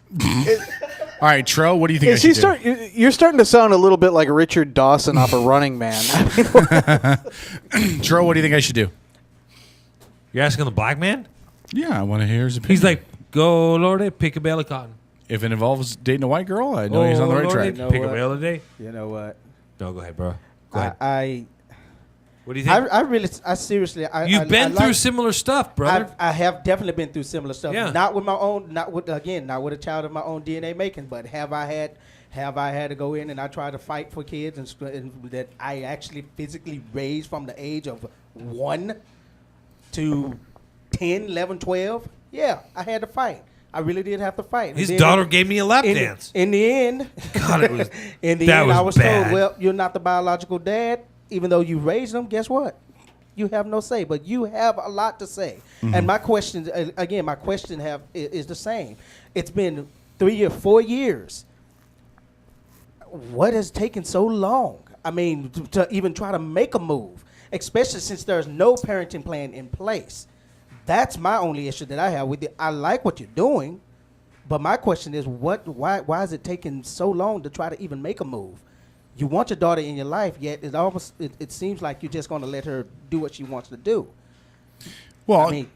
All right, Tro, what do you think? Is I he should do? you're starting to sound a little bit like Richard Dawson off of Running Man. Tro, what do you think I should do? You're asking the black man? Yeah, I want to hear his opinion. He's like, go, Lordy, pick a bale of cotton. if it involves dating a white girl, I know he's on the right Lordy, track. No, pick a what? bale of day. You know what? No, go ahead, bro. Go ahead. I What do you think? I seriously, You've been through similar stuff, brother. I have definitely been through similar stuff. Yeah. Not with my own, not with a child of my own DNA making, but have I had to go in and I try to fight for kids and that I actually physically raised from the age of 1 to 10, 11, 12? Yeah, I had to fight. I really did have to fight. And His then daughter gave me a lap in, dance. in the end, God, it was. in the that end, was I was bad. told, well, you're not the biological dad, even though you raised them. Guess what? You have no say, but you have a lot to say. And my question, again, is the same. It's been 3 or 4 years. What has taken so long? I mean, to even try to make a move, especially since there's no parenting plan in place. That's my only issue that I have with it. I like what you're doing, but my question is, why is it taking so long to try to even make a move? You want your daughter in your life, yet it seems like you're just going to let her do what she wants to do. Well, I mean,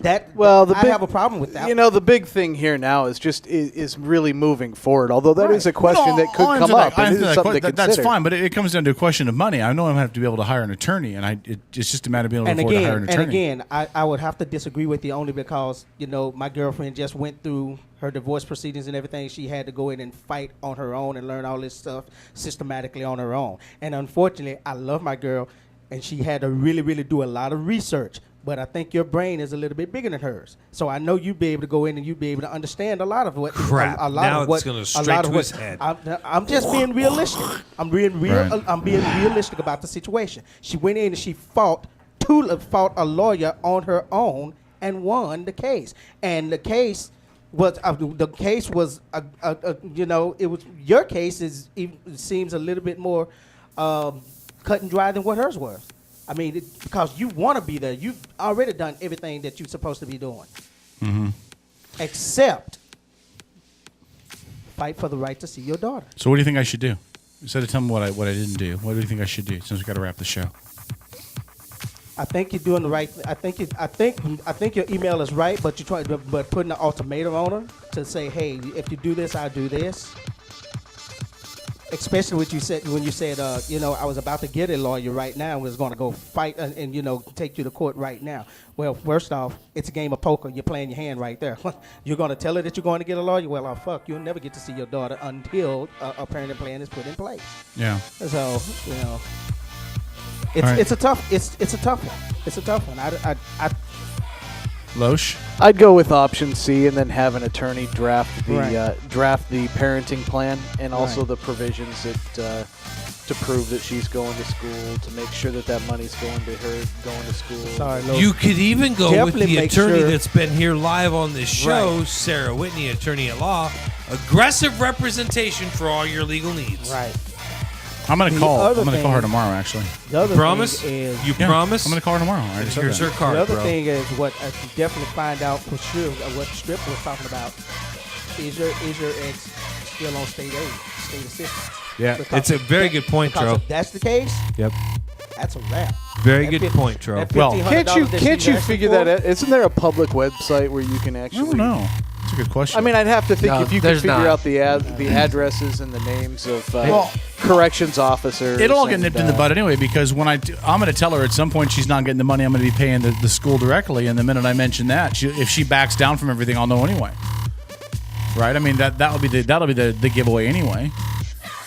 I big- have a problem with that. You know, the big thing here now is just is really moving forward. Although that is a question that could come up. And it is something to That's consider. fine, but it comes down to a question of money. I know I'm going to have to be able to hire an attorney, and it's just a matter of being able to afford to hire an attorney. And again, I would have to disagree with you only because, you know, my girlfriend just went through her divorce proceedings and everything. She had to go in and fight on her own and learn all this stuff systematically on her own. And unfortunately, I love my girl, and she had to really, really do a lot of research. But I think your brain is a little bit bigger than hers. So I know you'd be able to go in and you'd be able to understand a lot of what. Crap. A lot Now of what, it's gonna a straight lot to of his what- head. I'm just being realistic. I'm being Right. realistic about the situation. She went in and she fought fought a lawyer on her own and won the case. And the case was you know, it was your case seems a little bit more cut and dry than what hers was. I mean, because you want to be there. You've already done everything that you're supposed to be doing. Except fight for the right to see your daughter. So what do you think I should do? Instead of telling me what I didn't do, what do you think I should do? Since we got to wrap the show. I think you're doing the right. I think your email is right, but but putting an ultimatum on her to say, hey, if you do this, I'll do this. Especially what you said when you said, you know, I was about to get a lawyer right now and was going to go fight and you know, take you to court right now. Well, first off, it's a game of poker. You're playing your hand right there. You're going to tell her that you're going to get a lawyer. Well, fuck, you'll never get to see your daughter until a parenting plan is put in place. Yeah. So, you know, right. it's a tough one. It's a tough one. I Loesch? I'd go with option C and then have an attorney draft the Right. draft the parenting plan and also Right. the provisions that to prove that she's going to school, to make sure that that money's going to her going to school. sorry, no. You could even go with Definitely the make attorney sure- that's been here live on this show, Right. Sarah Whitney, attorney at law. Aggressive representation for all your legal needs. Right. I'm gonna The call. other I'm gonna call her thing- tomorrow. Actually. The other Promise? thing is You Yeah, promise? I'm gonna call her tomorrow. I already said Here's that. her card, the other bro. thing is what I can definitely find out for sure what Strip was talking about. Is your ex still on state aid, state assistance? Yeah, Because it's a very good point, because Tro. if that's the case, Yep. that's a wrap. Very That good fif- point, Tro. that Well, $1,500 that Can't she's you asking figure for, that out? Isn't there a public website where you can I actually don't know. That's a good question. I mean, I'd have to think No, if you could there's figure not. out the addresses and the names of Well, corrections officers. it'll all get and, nipped in the bud anyway because when I'm going to tell her at some point she's not getting the money. I'm going to be paying the school directly, and the minute I mention that, if she backs down from everything, I'll know anyway. Right? I mean that'll be the giveaway anyway.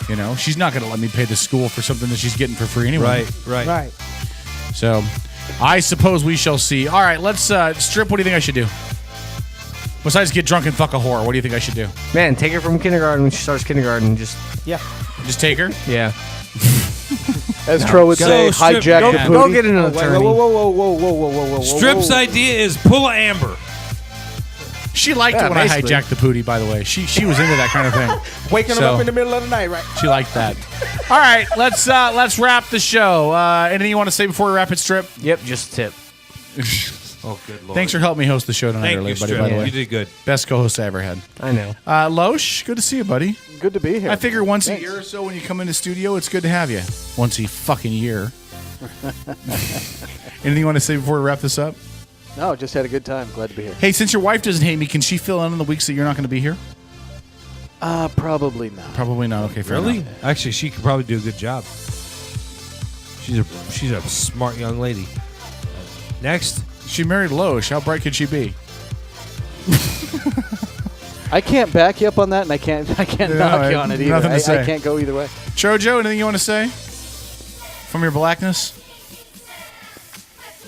You know, she's not going to let me pay the school for something that she's getting for free anyway. Right. Right. So, I suppose we shall see. All right, let's Strip. What do you think I should do? Besides get drunk and fuck a whore, what do you think I should do? Man, take her from kindergarten when she starts kindergarten. Just Yeah. Just take her? yeah, as Tro would Go, say, Strip, hijack go- the go booty. go get an Whoa, attorney. whoa, whoa, whoa, whoa, whoa, whoa, whoa. Strip's idea is pull a Amber. She liked Yeah, it when I basically. hijacked the pootie, by the way. She was into that kind of thing. Waking So- them up in the middle of the night, right? She liked that. All right, let's wrap the show. Anything you want to say before we wrap it, Strip? Yep, just a tip. Oh, good lord. Thanks for helping me host the show tonight, Thank earlier, you, buddy, Strip. by the way. You did good. Best co-host I ever had. I know. Loesch, good to see you, buddy. Good to be here. I figure once Thanks. a year or so when you come in the studio, it's good to have you. Once a fucking year. Anything you want to say before we wrap this up? No, just had a good time. Glad to be here. Hey, since your wife doesn't hate me, can she fill in on the weeks that you're not going to be here? Probably not. Probably not. Okay, fair Really? enough. Actually, she could probably do a good job. She's a smart young lady. Next. She married Loesch. How bright could she be? I can't back you up on that, and I can't No, knock you on it either. nothing to I say. can't go either way. Chojo, anything you want to say? From your blackness?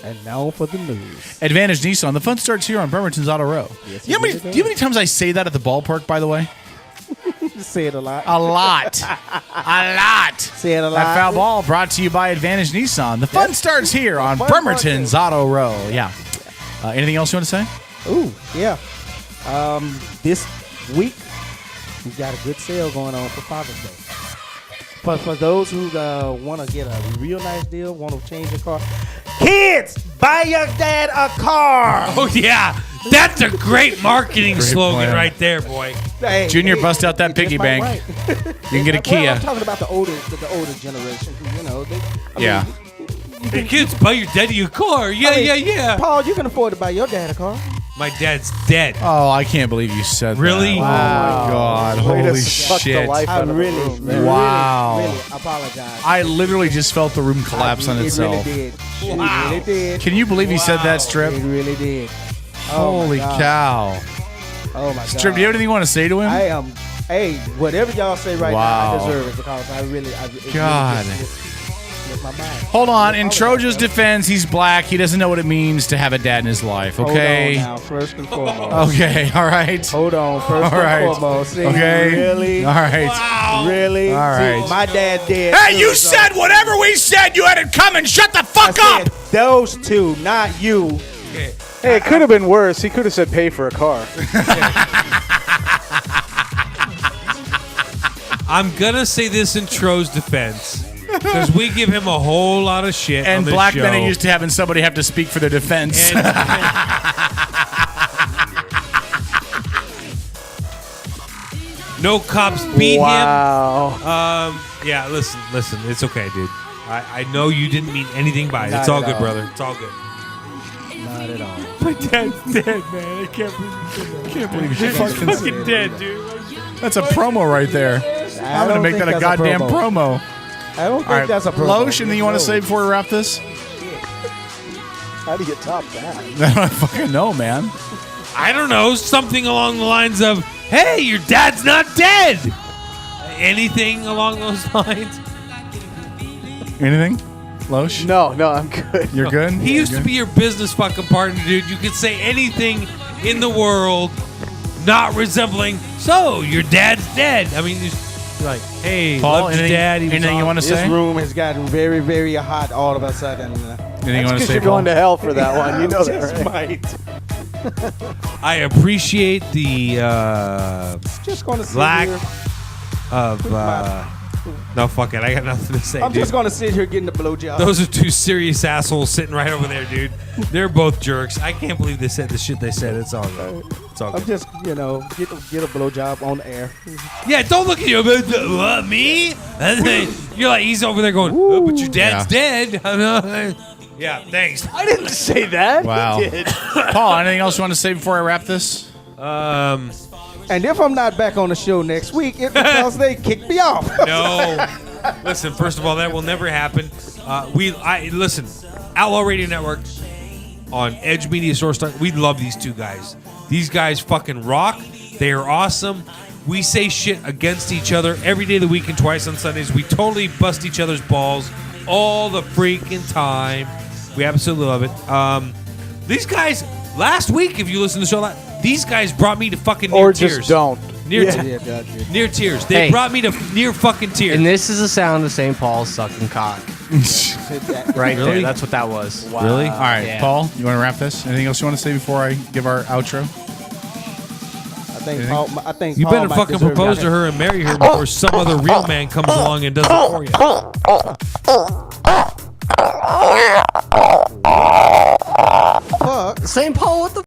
And now for the news. Advantage Nissan. The fun starts here on Bremerton's Auto Row. Yes, You know do you know how many times I say that at the ballpark, by the way? Say it a lot. A lot. A lot. Say it a lot. That foul ball brought to you by Advantage Nissan. The fun starts here on Fun Bremerton's Auto Row. Yeah. Anything else you want to say? Ooh, yeah. This week we got a good sale going on for Father's Day. For those who want to get a real nice deal, want to change your car, kids, buy your dad a car. Oh, yeah. That's a great marketing slogan plan. right there, boy. Hey, Junior, bust out that you just piggy might bank. right. You can get a Well, Kia. I'm talking about the older generation. Who, you know, Yeah. Hey, kids, buy your daddy a car. Yeah, yeah. Paul, you can afford to buy your dad a car. My dad's dead. Oh, I can't believe you said Really? that. Oh, my God. Way to Holy suck the shit. life I out of a really, room there. really, Wow. really apologize. I literally just felt the room collapse on It itself. really did. It really did. Can you believe he said that, Strip? It really did. Oh my Holy God. cow. Oh my God. Strip, do you have anything you want to say to him? I am. Hey, whatever y'all say right Wow. now, I deserve it because I really. It God. Really just my mind. Hold on. In Troja's defense, he's black. He doesn't know what it means to have a dad in his life, okay? Hold on now, first and foremost. Okay, all right. Hold on, first All right. and foremost. See, Okay. Really? All right. Really? All right. See, my dad dead. Hey, too, you so said whatever we said. You had it coming. Shut the I fuck said, up. those two, not you. Okay. Hey, it could have been worse. He could have said pay for a car. I'm gonna say this in Tro's defense because we give him a whole lot of shit. And on this black show. men are used to having somebody have to speak for their defense. No cops beat Wow. him. Yeah, listen. It's okay, dude. I know you didn't mean anything by it. It's Not all at good, all. brother. It's all good. Not at all. My dad's dead, man. I can't believe You're fucking dead, dude. That's a promo right there. I'm going to make that a goddamn promo. I don't think All right, that's a promo. Loesch, anything you want to say before we wrap this? How do you top that? I don't fucking know, man. I don't know. Something along the lines of, "Hey, your dad's not dead." Anything along those lines. Anything? Loesch? No, I'm good. You're good? He used to be your business fucking partner, dude. You could say anything in the world not resembling, "So, your dad's dead." I mean, you're like, "Hey, Paul, loved your anything, dad." He was anything you want to This say? room has gotten very, very hot all of a sudden. Anything you want to Because say, you're Paul? going to hell for that one. You know that, Just right? might. I appreciate the Just going to sit lack here. of. No, fuck it. I got nothing to say, I'm dude. just going to sit here getting the blowjob. Those are two serious assholes sitting right over there, dude. They're both jerks. I can't believe they said the shit they said. It's all good. It's all I'm good. just, get a blowjob on air. Yeah, don't look at you. What, me? You're like, he's over there going, "Oh, but your dad's dead." Yeah, thanks. I didn't say that. Wow. You did. Paul, anything else you want to say before I wrap this? And if I'm not back on the show next week, it's because they kicked me off. No. Listen, first of all, that will never happen. Listen, Outlaw Radio Network on Edge Media Source. We love these two guys. These guys fucking rock. They are awesome. We say shit against each other every day of the week and twice on Sundays. We totally bust each other's balls all the freaking time. We absolutely love it. These guys, last week, if you listen to the show, these guys brought me to fucking near Or tears. just don't. Near, Yeah, near tears. They Hey. brought me to near fucking tears. And this is the sound of St. Paul's sucking cock. Right Really? there. That's what that was. Really? All right, Yeah. Paul, you want to wrap this? Anything else you want to say before I give our outro? I think You Paul better might fucking deserve propose that. to her and marry her before some other real man comes along and does it for you. Fuck. St. Paul, what the